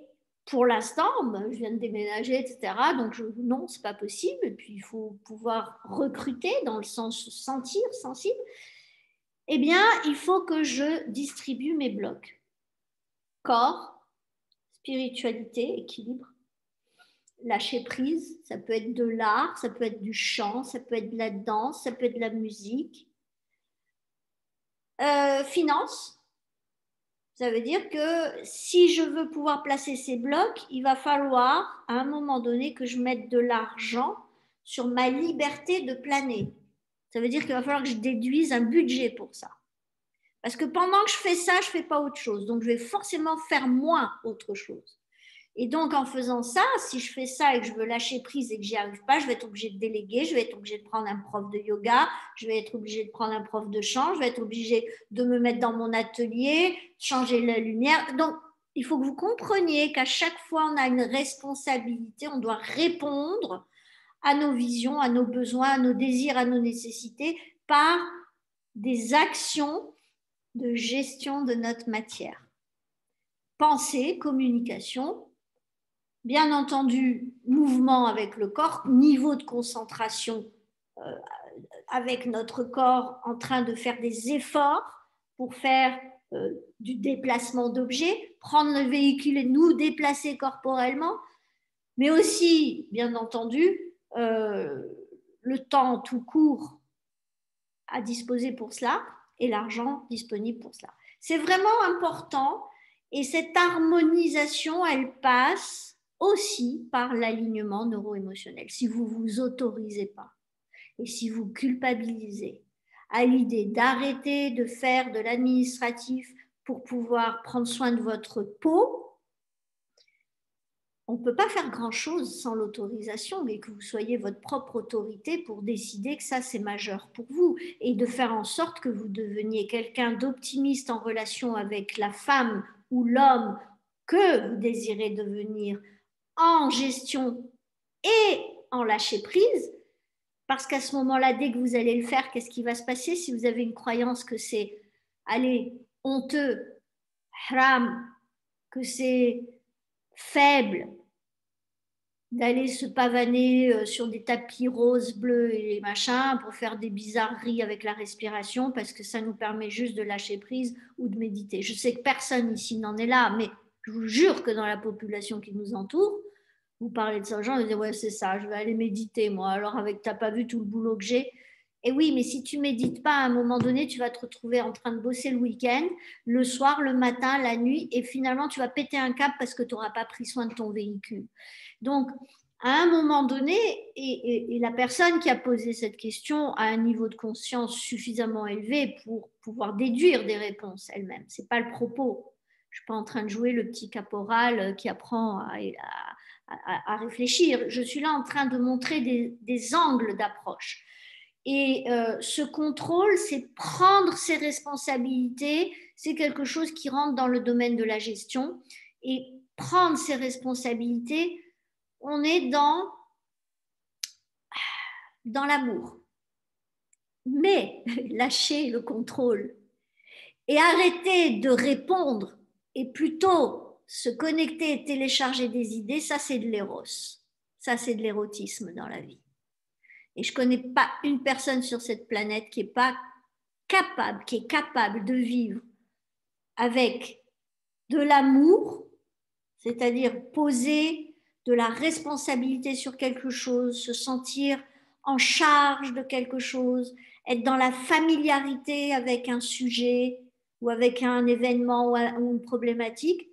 pour l'instant, je viens de déménager, etc. Donc, non, ce n'est pas possible. Et puis, il faut pouvoir recruter dans le sens sentir, sensible. Eh bien, il faut que je distribue mes blocs. Corps, spiritualité, équilibre. lâcher prise, ça peut être de l'art, ça peut être du chant, ça peut être de la danse, ça peut être de la musique. Finance, ça veut dire que si je veux pouvoir placer ces blocs, il va falloir à un moment donné que je mette de l'argent sur ma liberté de planer. Ça veut dire qu'il va falloir que je déduise un budget pour ça. Parce que pendant que je fais ça, je ne fais pas autre chose. Donc, je vais forcément faire moins autre chose. Et donc, en faisant ça, si je fais ça et que je veux lâcher prise et que j'y arrive pas, je vais être obligée de déléguer, je vais être obligée de prendre un prof de yoga, je vais être obligée de prendre un prof de chant, je vais être obligée de me mettre dans mon atelier, changer la lumière. Donc, il faut que vous compreniez qu'à chaque fois, on a une responsabilité, on doit répondre à nos visions, à nos besoins, à nos désirs, à nos nécessités par des actions de gestion de notre matière. Pensée, communication, bien entendu, mouvement avec le corps, niveau de concentration avec notre corps en train de faire des efforts pour faire du déplacement d'objets, prendre le véhicule et nous déplacer corporellement, mais aussi, bien entendu, le temps tout court à disposer pour cela et l'argent disponible pour cela. C'est vraiment important et cette harmonisation, elle passe aussi par l'alignement neuro-émotionnel. Si vous ne vous autorisez pas et si vous culpabilisez à l'idée d'arrêter de faire de l'administratif pour pouvoir prendre soin de votre peau, on ne peut pas faire grand-chose sans l'autorisation, mais que vous soyez votre propre autorité pour décider que ça, c'est majeur pour vous et de faire en sorte que vous deveniez quelqu'un d'optimiste en relation avec la femme ou l'homme que vous désirez devenir en gestion et en lâcher prise. Parce qu'à ce moment-là, dès que vous allez le faire, qu'est-ce qui va se passer si vous avez une croyance que c'est, allez, honteux, haram, que c'est faible, d'aller se pavaner sur des tapis roses, bleus et machins pour faire des bizarreries avec la respiration parce que ça nous permet juste de lâcher prise ou de méditer. Je sais que personne ici n'en est là, mais je vous jure que dans la population qui nous entoure, vous parlez de ça aux gens, vous dites ouais c'est ça, je vais aller méditer moi, alors avec t'as pas vu tout le boulot que j'ai. Et oui, mais si tu médites pas, à un moment donné, tu vas te retrouver en train de bosser le week-end, le soir, le matin, la nuit, et finalement, tu vas péter un câble parce que tu n'auras pas pris soin de ton véhicule. Donc, à un moment donné, et la personne qui a posé cette question a un niveau de conscience suffisamment élevé pour pouvoir déduire des réponses elle-même. Ce n'est pas le propos. Je ne suis pas en train de jouer le petit caporal qui apprend à réfléchir. Je suis là en train de montrer des angles d'approche. Et ce contrôle, c'est prendre ses responsabilités, c'est quelque chose qui rentre dans le domaine de la gestion. Et prendre ses responsabilités, on est dans l'amour. Mais lâcher le contrôle et arrêter de répondre et plutôt se connecter et télécharger des idées, ça c'est de l'éros. Ça c'est de l'érotisme dans la vie. Et je ne connais pas une personne sur cette planète qui est capable de vivre avec de l'amour, c'est-à-dire poser de la responsabilité sur quelque chose, se sentir en charge de quelque chose, être dans la familiarité avec un sujet ou avec un événement ou une problématique,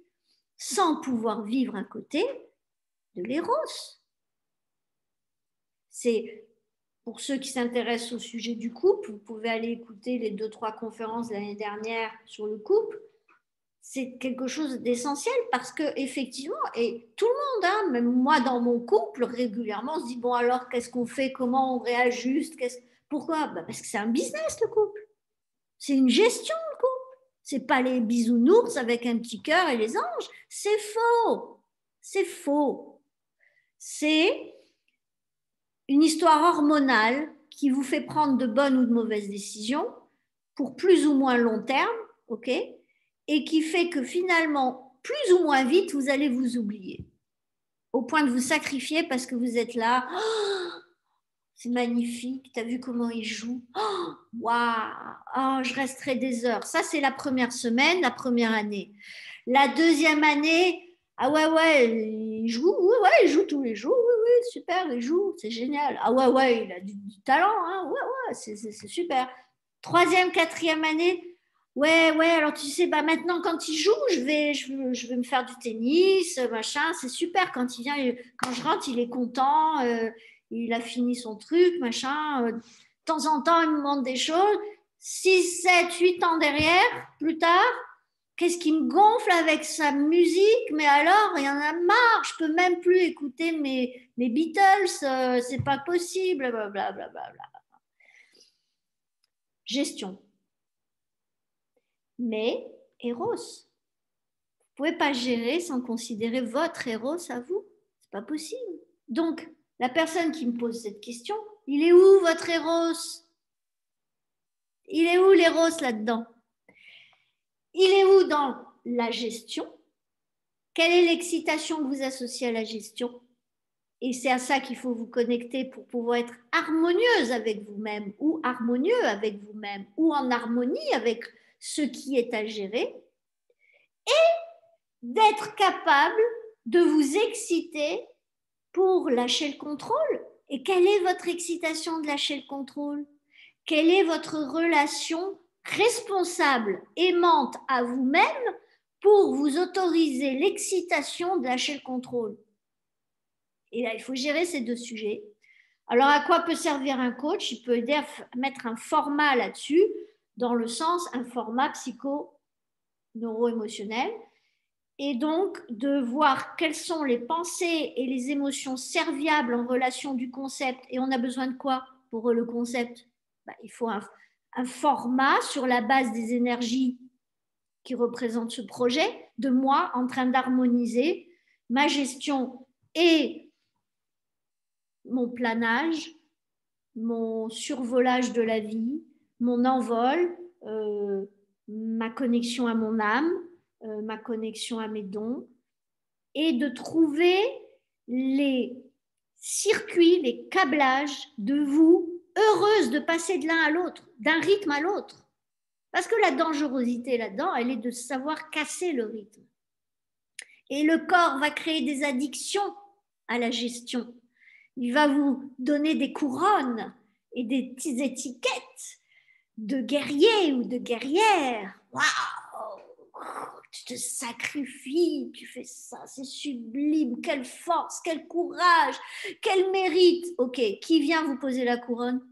sans pouvoir vivre à côté de l'éros. C'est pour ceux qui s'intéressent au sujet du couple, vous pouvez aller écouter les 2-3 conférences de l'année dernière sur le couple. C'est quelque chose d'essentiel parce que effectivement, et tout le monde, hein, même moi dans mon couple, régulièrement, on se dit bon alors qu'est-ce qu'on fait, comment on réajuste, pourquoi parce que c'est un business le couple, c'est une gestion le couple, c'est pas les bisounours avec un petit cœur et les anges, c'est faux, c'est une histoire hormonale qui vous fait prendre de bonnes ou de mauvaises décisions pour plus ou moins long terme, ok, et qui fait que finalement, plus ou moins vite, vous allez vous oublier, au point de vous sacrifier parce que vous êtes là, oh, c'est magnifique, tu as vu comment il joue, waouh, oh, je resterai des heures. Ça, c'est la première semaine, la première année. La deuxième année, ah ouais, il joue, oui, ouais, il joue tous les jours, oui, oui, super, il joue, c'est génial. Ah ouais, ouais, il a du talent, hein, ouais, ouais, c'est super. Troisième, quatrième année, ouais, ouais, alors tu sais, bah maintenant quand il joue, je vais me faire du tennis, machin, c'est super. Quand il vient, quand je rentre, il est content, il a fini son truc, machin. De temps en temps, il me demande des choses. 6, 7, 8 ans derrière, plus tard, qu'est-ce qui me gonfle avec sa musique? Mais alors, il y en a marre, je peux même plus écouter mes Beatles, c'est pas possible, blablabla. Gestion. Mais Eros, vous pouvez pas gérer sans considérer votre Eros à vous. C'est pas possible. Donc, la personne qui me pose cette question, il est où votre Eros? Il est où l'Eros là-dedans? Il est où dans la gestion? Quelle est l'excitation que vous associez à la gestion? Et c'est à ça qu'il faut vous connecter pour pouvoir être harmonieuse avec vous-même ou harmonieux avec vous-même ou en harmonie avec ce qui est à gérer, d'être capable de vous exciter pour lâcher le contrôle. Et quelle est votre excitation de lâcher le contrôle? Quelle est votre relation responsable, aimante à vous-même pour vous autoriser l'excitation de lâcher le contrôle? Et là, il faut gérer ces deux sujets. Alors, à quoi peut servir un coach? Il peut aider à mettre un format là-dessus, dans le sens, un format psycho-neuro-émotionnel, et donc de voir quelles sont les pensées et les émotions serviables en relation du concept. Et on a besoin de quoi pour le concept? Il faut un format sur la base des énergies qui représentent ce projet, de moi en train d'harmoniser ma gestion et mon planage, mon survolage de la vie, mon envol, ma connexion à mon âme, ma connexion à mes dons, et de trouver les circuits, les câblages de vous heureuse de passer de l'un à l'autre, d'un rythme à l'autre. Parce que la dangerosité là-dedans, elle est de savoir casser le rythme. Et le corps va créer des addictions à la gestion. Il va vous donner des couronnes et des petites étiquettes de guerrier ou de guerrière. Waouh! Tu te sacrifies, tu fais ça, c'est sublime, quelle force, quel courage, quel mérite. Ok, qui vient vous poser la couronne?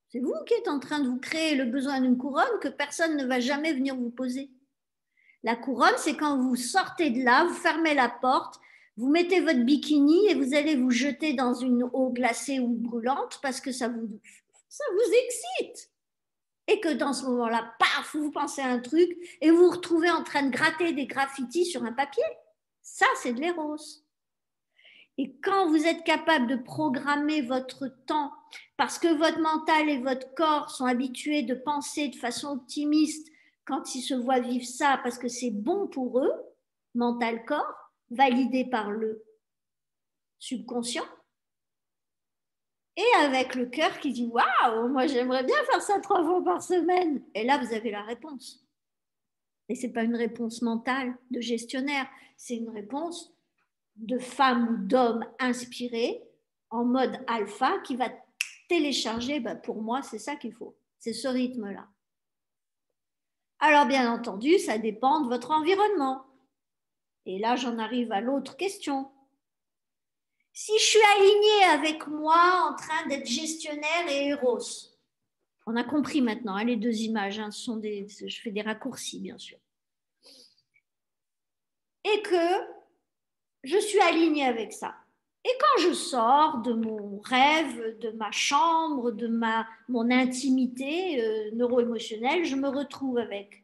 C'est vous qui êtes en train de vous créer le besoin d'une couronne que personne ne va jamais venir vous poser. La couronne, c'est quand vous sortez de là, vous fermez la porte, vous mettez votre bikini et vous allez vous jeter dans une eau glacée ou brûlante parce que ça vous excite. Et que dans ce moment-là, paf, vous pensez à un truc et vous vous retrouvez en train de gratter des graffitis sur un papier. Ça, c'est de l'éros. Et quand vous êtes capable de programmer votre temps, parce que votre mental et votre corps sont habitués de penser de façon optimiste quand ils se voient vivre ça, parce que c'est bon pour eux, mental-corps, validé par le subconscient, et avec le cœur qui dit waouh, moi j'aimerais bien faire ça 3 fois par semaine. Et là, vous avez la réponse. Et ce n'est pas une réponse mentale de gestionnaire, c'est une réponse de femme ou d'homme inspiré en mode alpha qui va télécharger, pour moi, c'est ça qu'il faut. C'est ce rythme-là. Alors, bien entendu, ça dépend de votre environnement. Et là, j'en arrive à l'autre question. Si je suis alignée avec moi en train d'être gestionnaire et héros, on a compris maintenant, hein, les deux images, hein, je fais des raccourcis, bien sûr. Et que je suis alignée avec ça. Et quand je sors de mon rêve, de ma chambre, de mon intimité neuro-émotionnelle, je me retrouve avec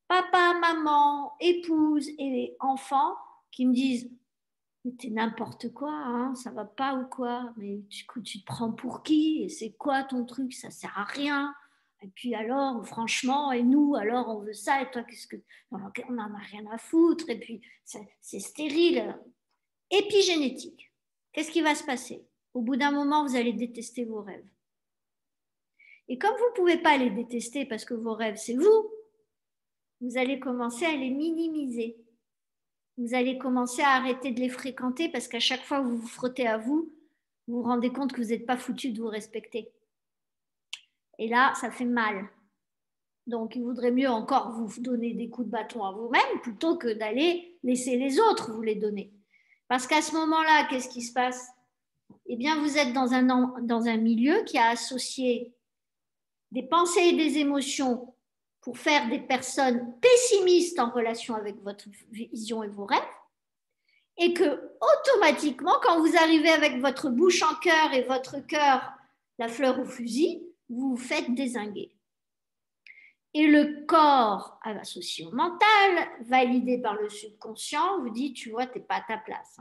papa, maman, épouse et enfants qui me disent « Mais t'es n'importe quoi, hein, ça va pas ou quoi? Mais tu te prends pour qui? Et c'est quoi ton truc? Ça sert à rien. Et puis alors, franchement, et nous, alors on veut ça, et toi, qu'est-ce que... On n'en a rien à foutre, et puis c'est stérile. » Épigénétique. Qu'est-ce qui va se passer? Au bout d'un moment, vous allez détester vos rêves. Et comme vous ne pouvez pas les détester parce que vos rêves, c'est vous, vous allez commencer à les minimiser. vous allez commencer à arrêter de les fréquenter parce qu'à chaque fois que vous vous frottez à vous, vous vous rendez compte que vous n'êtes pas foutu de vous respecter. Et là, ça fait mal. Donc, il vaudrait mieux encore vous donner des coups de bâton à vous-même plutôt que d'aller laisser les autres vous les donner. Parce qu'à ce moment-là, qu'est-ce qui se passe? Eh bien, vous êtes dans un milieu qui a associé des pensées et des émotions pour faire des personnes pessimistes en relation avec votre vision et vos rêves, et que automatiquement, quand vous arrivez avec votre bouche en cœur et votre cœur la fleur au fusil, vous vous faites dézinguer. Et le corps associé au mental, validé par le subconscient, vous dit, tu vois, tu n'es pas à ta place.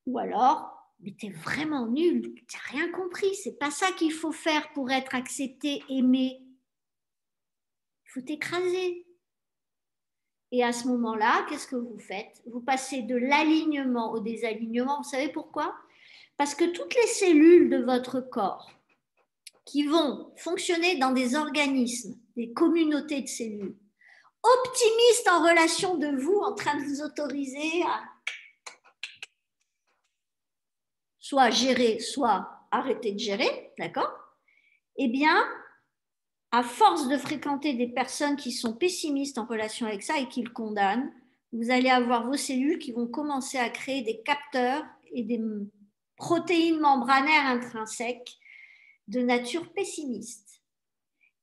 Ou alors, mais tu es vraiment nul, tu n'as rien compris, c'est pas ça qu'il faut faire pour être accepté, aimé. Il faut t'écraser. Et à ce moment-là, qu'est-ce que vous faites? Vous passez de l'alignement au désalignement. Vous savez pourquoi? Parce que toutes les cellules de votre corps qui vont fonctionner dans des organismes, des communautés de cellules, optimistes en relation de vous, en train de vous autoriser à soit gérer, soit arrêter de gérer, d'accord? Eh bien, à force de fréquenter des personnes qui sont pessimistes en relation avec ça et qui le condamnent, vous allez avoir vos cellules qui vont commencer à créer des capteurs et des protéines membranaires intrinsèques de nature pessimiste.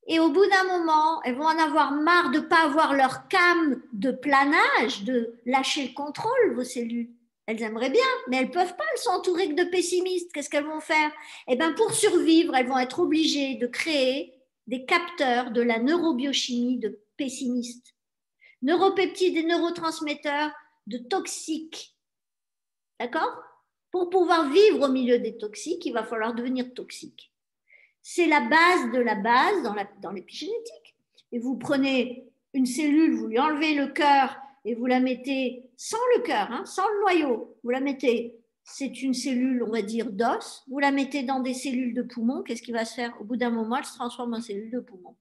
Et au bout d'un moment, elles vont en avoir marre de ne pas avoir leur came de planage, de lâcher le contrôle, vos cellules. Elles aimeraient bien, mais elles ne peuvent pas, elles sont entourées que de pessimistes. Qu'est-ce qu'elles vont faire? Eh bien, pour survivre, elles vont être obligées de créer des capteurs de la neurobiochimie de pessimistes, neuropeptides et neurotransmetteurs de toxiques. D'accord? Pour pouvoir vivre au milieu des toxiques, il va falloir devenir toxique. C'est la base de la base dans l'épigénétique. Et vous prenez une cellule, vous lui enlevez le cœur et vous la mettez sans le cœur, hein, sans le noyau. Vous la mettez, c'est une cellule, on va dire, d'os. Vous la mettez dans des cellules de poumon. Qu'est-ce qui va se faire? Au bout d'un moment, elle se transforme en cellule de poumon.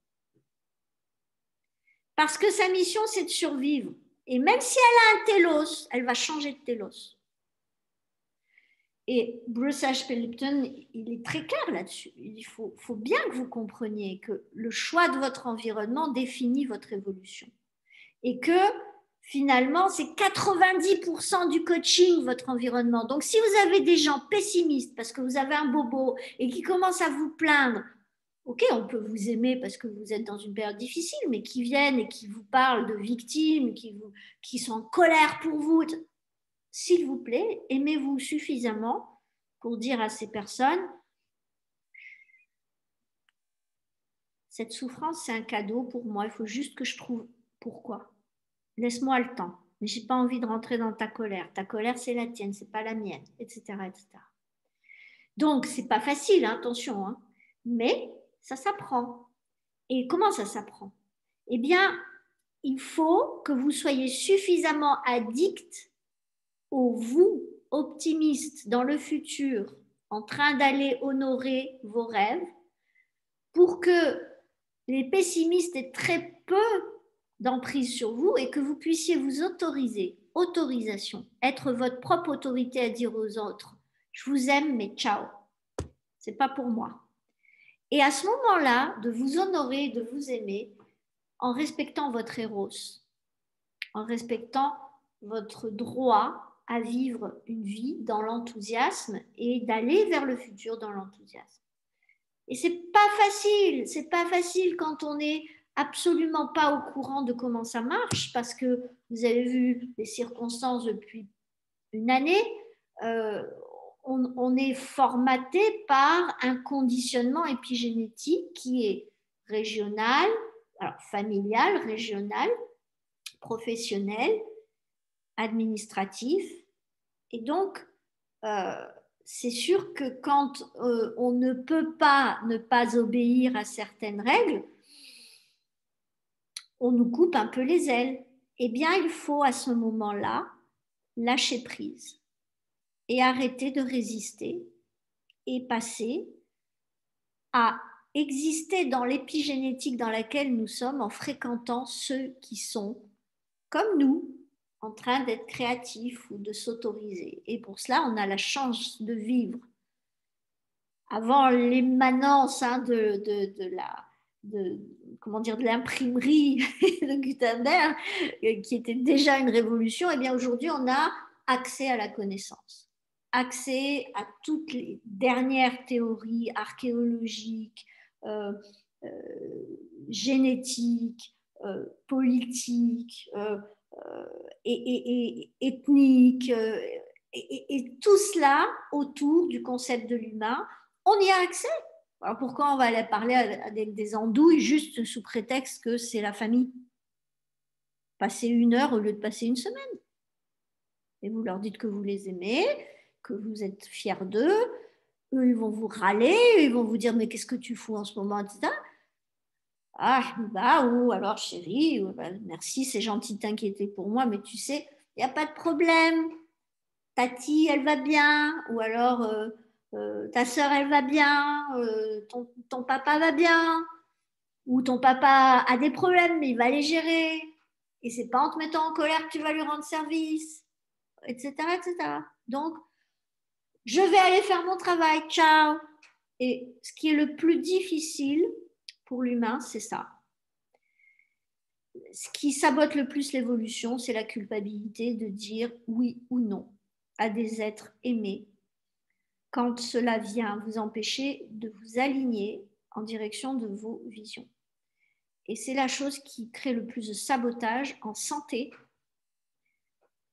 Parce que sa mission, c'est de survivre. Et même si elle a un télos, elle va changer de télos. Et Bruce H. Lipton, il est très clair là-dessus. Il faut bien que vous compreniez que le choix de votre environnement définit votre évolution. Et que finalement, c'est 90% du coaching, votre environnement. Donc, si vous avez des gens pessimistes parce que vous avez un bobo et qui commencent à vous plaindre, ok, on peut vous aimer parce que vous êtes dans une période difficile, mais qui viennent et qui vous parlent de victimes, qui sont en colère pour vous, s'il vous plaît, aimez-vous suffisamment pour dire à ces personnes, cette souffrance, c'est un cadeau pour moi, il faut juste que je trouve pourquoi. Laisse-moi le temps, mais je n'ai pas envie de rentrer dans ta colère. Ta colère, c'est la tienne, c'est pas la mienne, etc. etc. Donc, c'est pas facile, hein, attention, hein, mais ça s'apprend. Et comment ça s'apprend? Eh bien, il faut que vous soyez suffisamment addict au vous optimiste dans le futur, en train d'aller honorer vos rêves, pour que les pessimistes aient très peu d'emprise sur vous et que vous puissiez vous autoriser, autorisation, être votre propre autorité à dire aux autres, je vous aime, mais ciao, c'est pas pour moi. Et à ce moment-là, de vous honorer, de vous aimer, en respectant votre héros, en respectant votre droit à vivre une vie dans l'enthousiasme et d'aller vers le futur dans l'enthousiasme. Et c'est pas facile quand on n'est absolument pas au courant de comment ça marche, parce que vous avez vu les circonstances depuis une année, on est formaté par un conditionnement épigénétique qui est régional, alors familial, régional, professionnel, administratif. Et donc, c'est sûr que quand on ne peut pas ne pas obéir à certaines règles, on nous coupe un peu les ailes. Eh bien, il faut à ce moment-là lâcher prise et arrêter de résister et passer à exister dans l'épigénétique dans laquelle nous sommes en fréquentant ceux qui sont comme nous, en train d'être créatif ou de s'autoriser. Et pour cela, on a la chance de vivre avant l'émanence de, comment dire, de l'imprimerie de Gutenberg, qui était déjà une révolution. Et bien aujourd'hui, on a accès à la connaissance, accès à toutes les dernières théories archéologiques, euh, euh, génétiques, politiques, et ethniques, et tout cela autour du concept de l'humain. On y a accès. Alors pourquoi on va aller parler à des andouilles juste sous prétexte que c'est la famille? Passer 1 heure au lieu de passer une semaine. Et vous leur dites que vous les aimez, que vous êtes fiers d'eux. Eux, ils vont vous râler, ils vont vous dire mais qu'est-ce que tu fous en ce moment, etc. Ah, bah, ou alors chérie, bah, merci, c'est gentil de t'inquiéter pour moi, mais tu sais, il n'y a pas de problème. Tati, elle va bien, ou alors ta sœur, elle va bien, ton papa va bien, ou ton papa a des problèmes, mais il va les gérer. Et c'est pas en te mettant en colère que tu vas lui rendre service, etc., etc. Donc, je vais aller faire mon travail, ciao. Et ce qui est le plus difficile pour l'humain, c'est ça. Ce qui sabote le plus l'évolution, c'est la culpabilité de dire oui ou non à des êtres aimés quand cela vient vous empêcher de vous aligner en direction de vos visions. Et c'est la chose qui crée le plus de sabotage en santé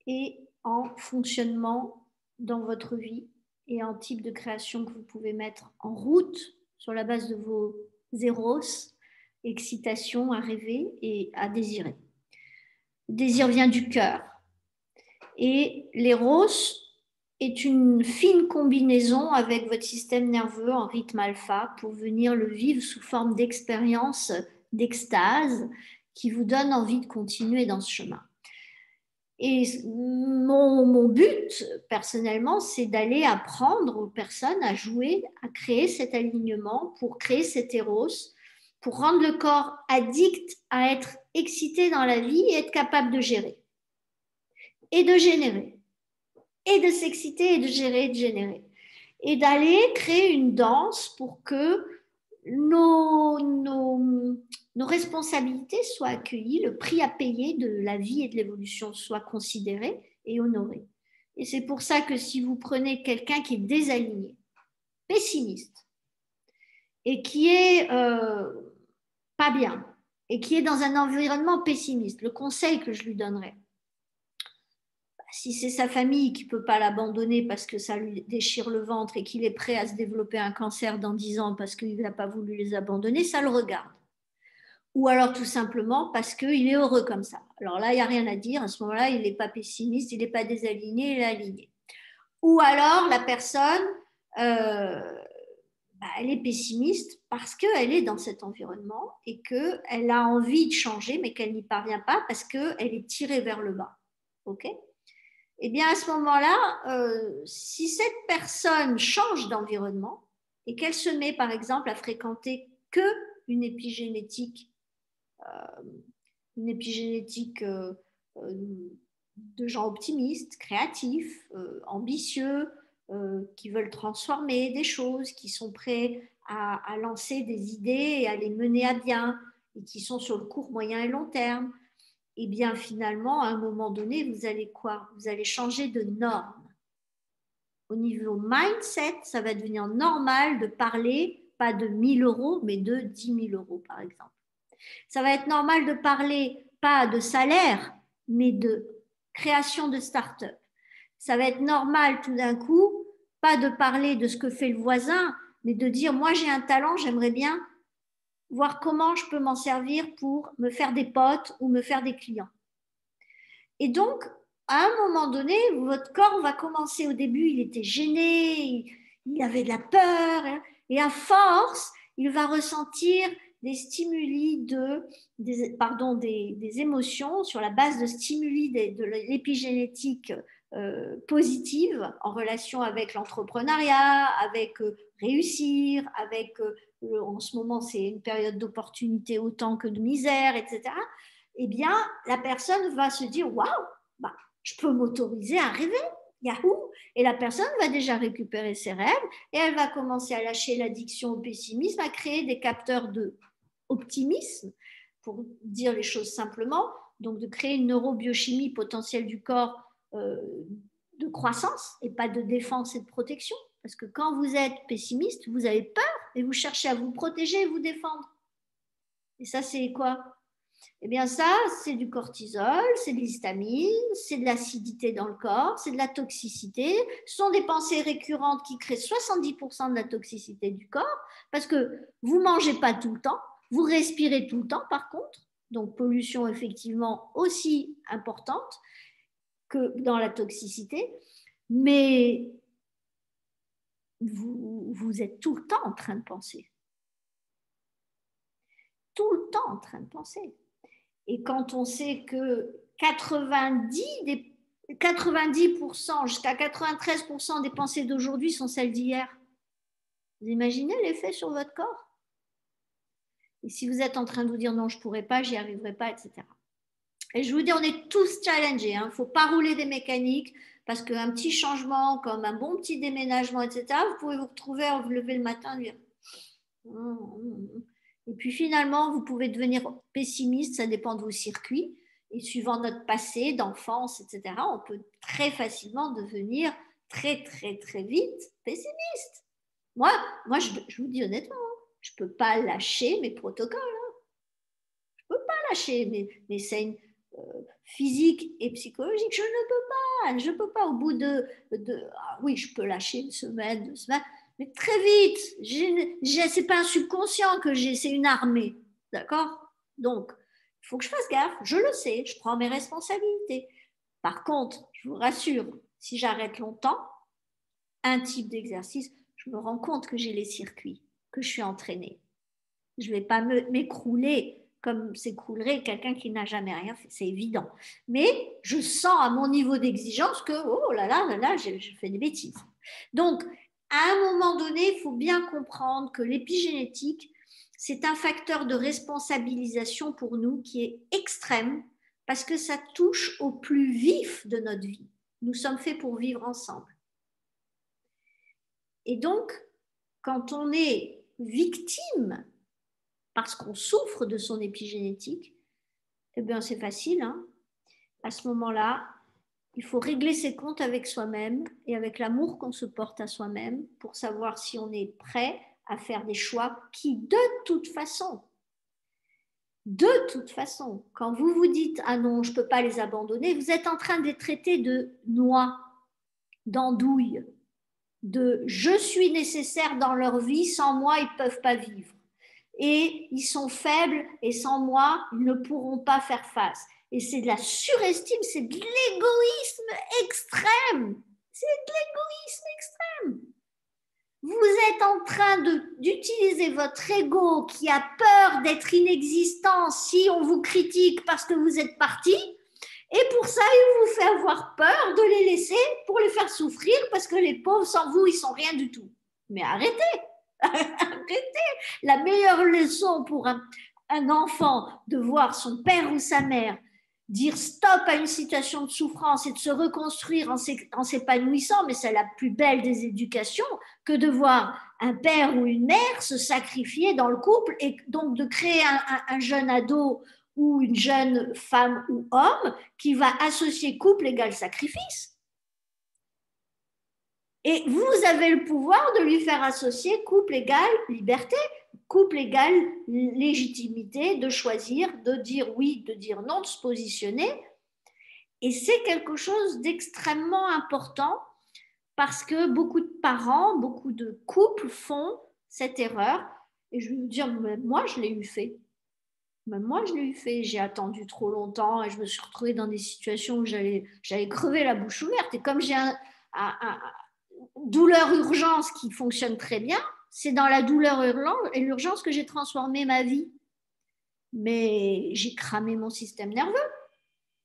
et en fonctionnement dans votre vie et en type de création que vous pouvez mettre en route sur la base de vos zéros, excitation à rêver et à désirer. Le désir vient du cœur. Et l'éros est une fine combinaison avec votre système nerveux en rythme alpha pour venir le vivre sous forme d'expérience, d'extase, qui vous donne envie de continuer dans ce chemin. Et mon but, personnellement, c'est d'aller apprendre aux personnes à jouer, à créer cet alignement pour créer cet éros, pour rendre le corps addict à être excité dans la vie et être capable de gérer et de générer, et de s'exciter et de gérer et de générer. Et d'aller créer une danse pour que nos responsabilités soient accueillies, le prix à payer de la vie et de l'évolution soit considéré et honoré. Et c'est pour ça que si vous prenez quelqu'un qui est désaligné, pessimiste, et qui est pas bien, et qui est dans un environnement pessimiste, le conseil que je lui donnerais, si c'est sa famille qui ne peut pas l'abandonner parce que ça lui déchire le ventre et qu'il est prêt à se développer un cancer dans 10 ans parce qu'il n'a pas voulu les abandonner, ça le regarde. Ou alors tout simplement parce qu'il est heureux comme ça. Alors là, il n'y a rien à dire. À ce moment-là, il n'est pas pessimiste, il n'est pas désaligné, il est aligné. Ou alors la personne, elle est pessimiste parce qu'elle est dans cet environnement et qu'elle a envie de changer, mais qu'elle n'y parvient pas parce qu'elle est tirée vers le bas. OK ? Eh bien, à ce moment-là, si cette personne change d'environnement et qu'elle se met, par exemple, à fréquenter que une épigénétique, de gens optimistes, créatifs, ambitieux, qui veulent transformer des choses, qui sont prêts à lancer des idées et à les mener à bien, et qui sont sur le court, moyen et long terme, et bien finalement, à un moment donné, vous allez quoi? Vous allez changer de norme. Au niveau mindset, ça va devenir normal de parler, pas de 1 000 euros, mais de 10 000 euros, par exemple. Ça va être normal de parler, pas de salaire, mais de création de start-up. Ça va être normal tout d'un coup, pas de parler de ce que fait le voisin, mais de dire, moi j'ai un talent, j'aimerais bien voir comment je peux m'en servir pour me faire des potes ou me faire des clients. Et donc, à un moment donné, votre corps va commencer, au début, il était gêné, il avait de la peur, et à force, il va ressentir des stimuli des émotions sur la base de stimuli de l'épigénétique positive en relation avec l'entrepreneuriat, avec réussir, avec en ce moment c'est une période d'opportunité autant que de misère, etc. Eh bien la personne va se dire waouh, bah, je peux m'autoriser à rêver. Yahoo! Et la personne va déjà récupérer ses rêves et elle va commencer à lâcher l'addiction au pessimisme, à créer des capteurs de optimisme, pour dire les choses simplement, donc de créer une neurobiochimie potentielle du corps de croissance et pas de défense et de protection. Parce que quand vous êtes pessimiste, vous avez peur et vous cherchez à vous protéger et vous défendre. Et ça, c'est quoi? Eh bien ça, c'est du cortisol, c'est de l'histamine, c'est de l'acidité dans le corps, c'est de la toxicité. Ce sont des pensées récurrentes qui créent 70% de la toxicité du corps parce que vous ne mangez pas tout le temps, vous respirez tout le temps par contre, donc pollution effectivement aussi importante que dans la toxicité, mais vous êtes tout le temps en train de penser. Tout le temps en train de penser. Et quand on sait que 90% jusqu'à 93% des pensées d'aujourd'hui sont celles d'hier, vous imaginez l'effet sur votre corps? Et si vous êtes en train de vous dire non, je ne pourrai pas, j'y arriverai pas, etc. Et je vous dis, on est tous challengés. Il ne faut pas rouler des mécaniques parce qu'un petit changement, comme un bon petit déménagement, etc., vous pouvez vous retrouver à vous lever le matin et dire et puis finalement, vous pouvez devenir pessimiste, ça dépend de vos circuits. Et suivant notre passé, d'enfance, etc., on peut très facilement devenir très, très, très vite pessimiste. Moi je vous dis honnêtement, je ne peux pas lâcher mes protocoles. Je ne peux pas lâcher mes scènes physiques et psychologiques. Je ne peux pas. Je ne peux pas. Au bout oui, je peux lâcher une semaine, 2 semaines. Mais très vite, c'est pas un subconscient que j'ai, c'est une armée. D'accord? Donc, il faut que je fasse gaffe. Je le sais, je prends mes responsabilités. Par contre, je vous rassure, si j'arrête longtemps, un type d'exercice, je me rends compte que j'ai les circuits, que je suis entraînée. Je ne vais pas m'écrouler comme s'écroulerait quelqu'un qui n'a jamais rien fait, c'est évident. Mais je sens à mon niveau d'exigence que, oh là là, je fais des bêtises. Donc, à un moment donné, il faut bien comprendre que l'épigénétique, c'est un facteur de responsabilisation pour nous qui est extrême parce que ça touche au plus vif de notre vie. Nous sommes faits pour vivre ensemble. Et donc, quand on est victime parce qu'on souffre de son épigénétique, eh bien c'est facile. Hein. À ce moment-là, il faut régler ses comptes avec soi-même et avec l'amour qu'on se porte à soi-même pour savoir si on est prêt à faire des choix qui, de toute façon, quand vous vous dites « Ah non, je ne peux pas les abandonner », vous êtes en train de les traiter de noix, d'andouilles, de « je suis nécessaire dans leur vie, sans moi, ils ne peuvent pas vivre ». Et ils sont faibles et sans moi, ils ne pourront pas faire face. Et c'est de la surestime, c'est de l'égoïsme extrême. C'est de l'égoïsme extrême. Vous êtes en train d'utiliser votre ego qui a peur d'être inexistant si on vous critique parce que vous êtes parti. Et pour ça, il vous fait avoir peur de les laisser pour les faire souffrir parce que les pauvres, sans vous, ils sont rien du tout. Mais arrêtez. Arrêtez. La meilleure leçon pour un enfant de voir son père ou sa mère dire stop à une situation de souffrance et de se reconstruire en s'épanouissant, mais c'est la plus belle des éducations que de voir un père ou une mère se sacrifier dans le couple et donc de créer un jeune ado ou une jeune femme ou homme qui va associer couple égale sacrifice. Et vous avez le pouvoir de lui faire associer couple égale liberté, couple égale légitimité de choisir, de dire oui, de dire non, de se positionner. Et c'est quelque chose d'extrêmement important parce que beaucoup de parents, beaucoup de couples font cette erreur. Et je vais vous dire, moi, je l'ai eu fait. Même moi, je l'ai eu fait. J'ai attendu trop longtemps et je me suis retrouvée dans des situations où j'allais crever la bouche ouverte. Et comme j'ai un douleur urgence qui fonctionne très bien, c'est dans la douleur et l'urgence que j'ai transformé ma vie. Mais j'ai cramé mon système nerveux.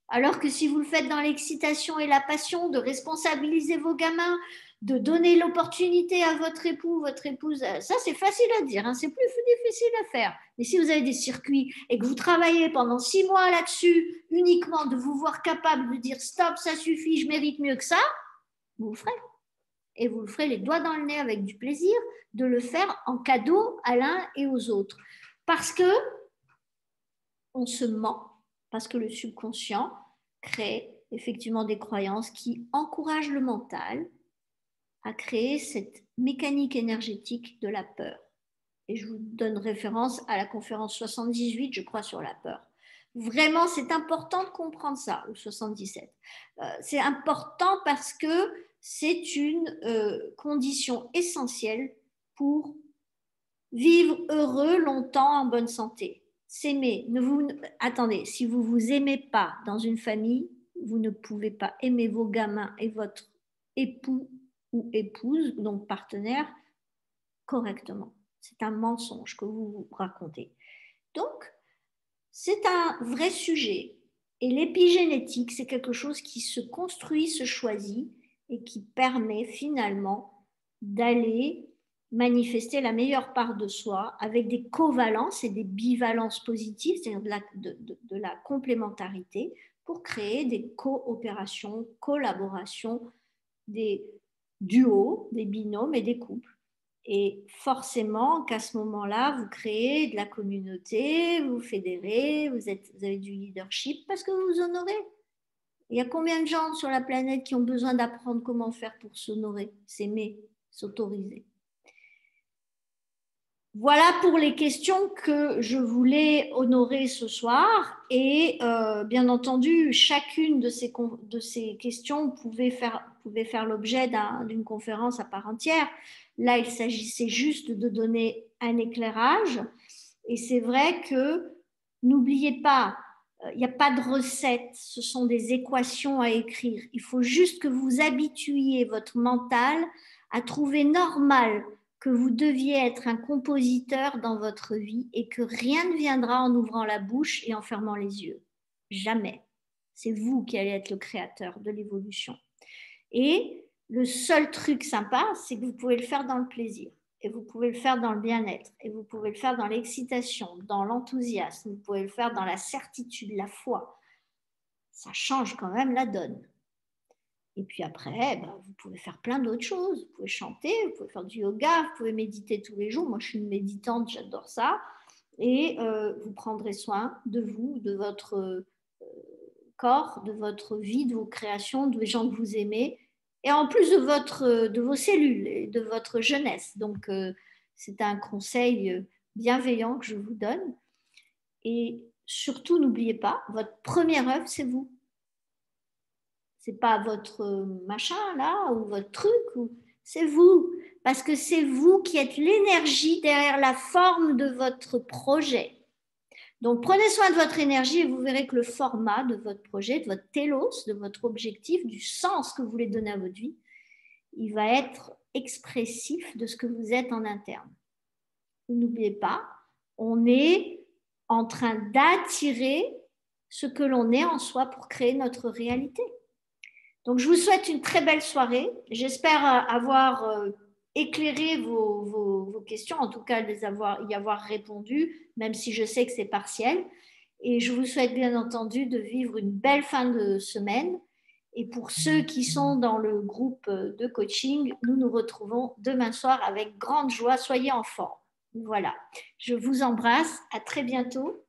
Alors que si vous le faites dans l'excitation et la passion, de responsabiliser vos gamins, de donner l'opportunité à votre époux, votre épouse. Ça, c'est facile à dire, hein, c'est plus difficile à faire. Mais si vous avez des circuits et que vous travaillez pendant 6 mois là-dessus, uniquement de vous voir capable de dire stop, ça suffit, je mérite mieux que ça, vous le ferez. Et vous le ferez les doigts dans le nez avec du plaisir de le faire en cadeau à l'un et aux autres. Parce que on se ment, parce que le subconscient crée effectivement des croyances qui encouragent le mental à créer cette mécanique énergétique de la peur. Et je vous donne référence à la conférence 78, je crois, sur la peur. Vraiment, c'est important de comprendre ça, ou 77. C'est important parce que c'est une condition essentielle pour vivre heureux longtemps en bonne santé. S'aimer. Attendez, si vous ne vous aimez pas dans une famille, vous ne pouvez pas aimer vos gamins et votre époux ou épouse, donc partenaire, correctement. C'est un mensonge que vous vous racontez. Donc, c'est un vrai sujet. Et l'épigénétique, c'est quelque chose qui se construit, se choisit et qui permet finalement d'aller manifester la meilleure part de soi avec des covalences et des bivalences positives, c'est-à-dire de la complémentarité, pour créer des coopérations, collaborations, des duos, des binômes et des couples. Et forcément qu'à ce moment-là, vous créez de la communauté, vous fédérez, vous avez du leadership parce que vous vous honorez. Il y a combien de gens sur la planète qui ont besoin d'apprendre comment faire pour s'honorer, s'aimer, s'autoriser? Voilà pour les questions que je voulais honorer ce soir. Et bien entendu, chacune de ces questions pouvait faire l'objet d'une conférence à part entière. Là, il s'agissait juste de donner un éclairage. Et c'est vrai que n'oubliez pas, il n'y a pas de recette, ce sont des équations à écrire. Il faut juste que vous habituiez votre mental à trouver normal que vous deviez être un compositeur dans votre vie et que rien ne viendra en ouvrant la bouche et en fermant les yeux. Jamais. C'est vous qui allez être le créateur de l'évolution. Et le seul truc sympa, c'est que vous pouvez le faire dans le plaisir. Et vous pouvez le faire dans le bien-être. Et vous pouvez le faire dans l'excitation, dans l'enthousiasme. Vous pouvez le faire dans la certitude, la foi. Ça change quand même la donne. Et puis après, vous pouvez faire plein d'autres choses. Vous pouvez chanter, vous pouvez faire du yoga, vous pouvez méditer tous les jours. Moi, je suis une méditante, j'adore ça. Et vous prendrez soin de vous, de votre corps, de votre vie, de vos créations, des gens que vous aimez. Et en plus de vos cellules et de votre jeunesse. Donc, c'est un conseil bienveillant que je vous donne. Et surtout, n'oubliez pas, votre première œuvre, c'est vous. C'est pas votre machin là ou votre truc, c'est vous. Parce que c'est vous qui êtes l'énergie derrière la forme de votre projet. Donc prenez soin de votre énergie et vous verrez que le format de votre projet, de votre télos, de votre objectif, du sens que vous voulez donner à votre vie, il va être expressif de ce que vous êtes en interne. N'oubliez pas, on est en train d'attirer ce que l'on est en soi pour créer notre réalité. Donc, je vous souhaite une très belle soirée. J'espère avoir éclairé vos questions, en tout cas y avoir répondu, même si je sais que c'est partiel. Et je vous souhaite bien entendu de vivre une belle fin de semaine. Et pour ceux qui sont dans le groupe de coaching, nous nous retrouvons demain soir avec grande joie. Soyez en forme. Voilà. Je vous embrasse. À très bientôt.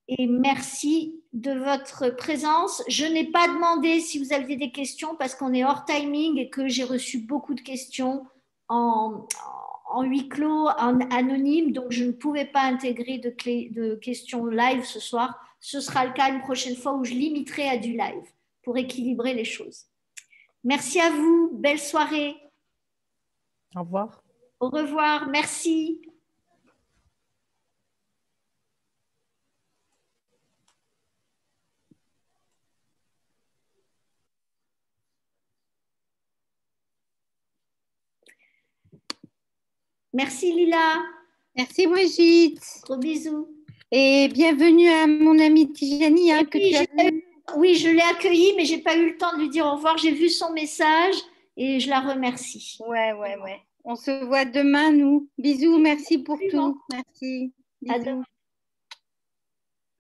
Et merci de votre présence. Je n'ai pas demandé si vous aviez des questions parce qu'on est hors timing et que j'ai reçu beaucoup de questions en huis clos, en anonyme, donc je ne pouvais pas intégrer de questions live ce soir. Ce sera le cas une prochaine fois où je limiterai à du live pour équilibrer les choses. Merci à vous. Belle soirée. Au revoir. Au revoir. Merci. Merci Lila. Merci Brigitte. Gros bisous. Et bienvenue à mon amie Tijani. Oui, je l'ai accueillie, mais je n'ai pas eu le temps de lui dire au revoir. J'ai vu son message et je la remercie. Ouais. On se voit demain, nous. Bisous, merci pour Absolument. tout. Merci. À demain. Bisous.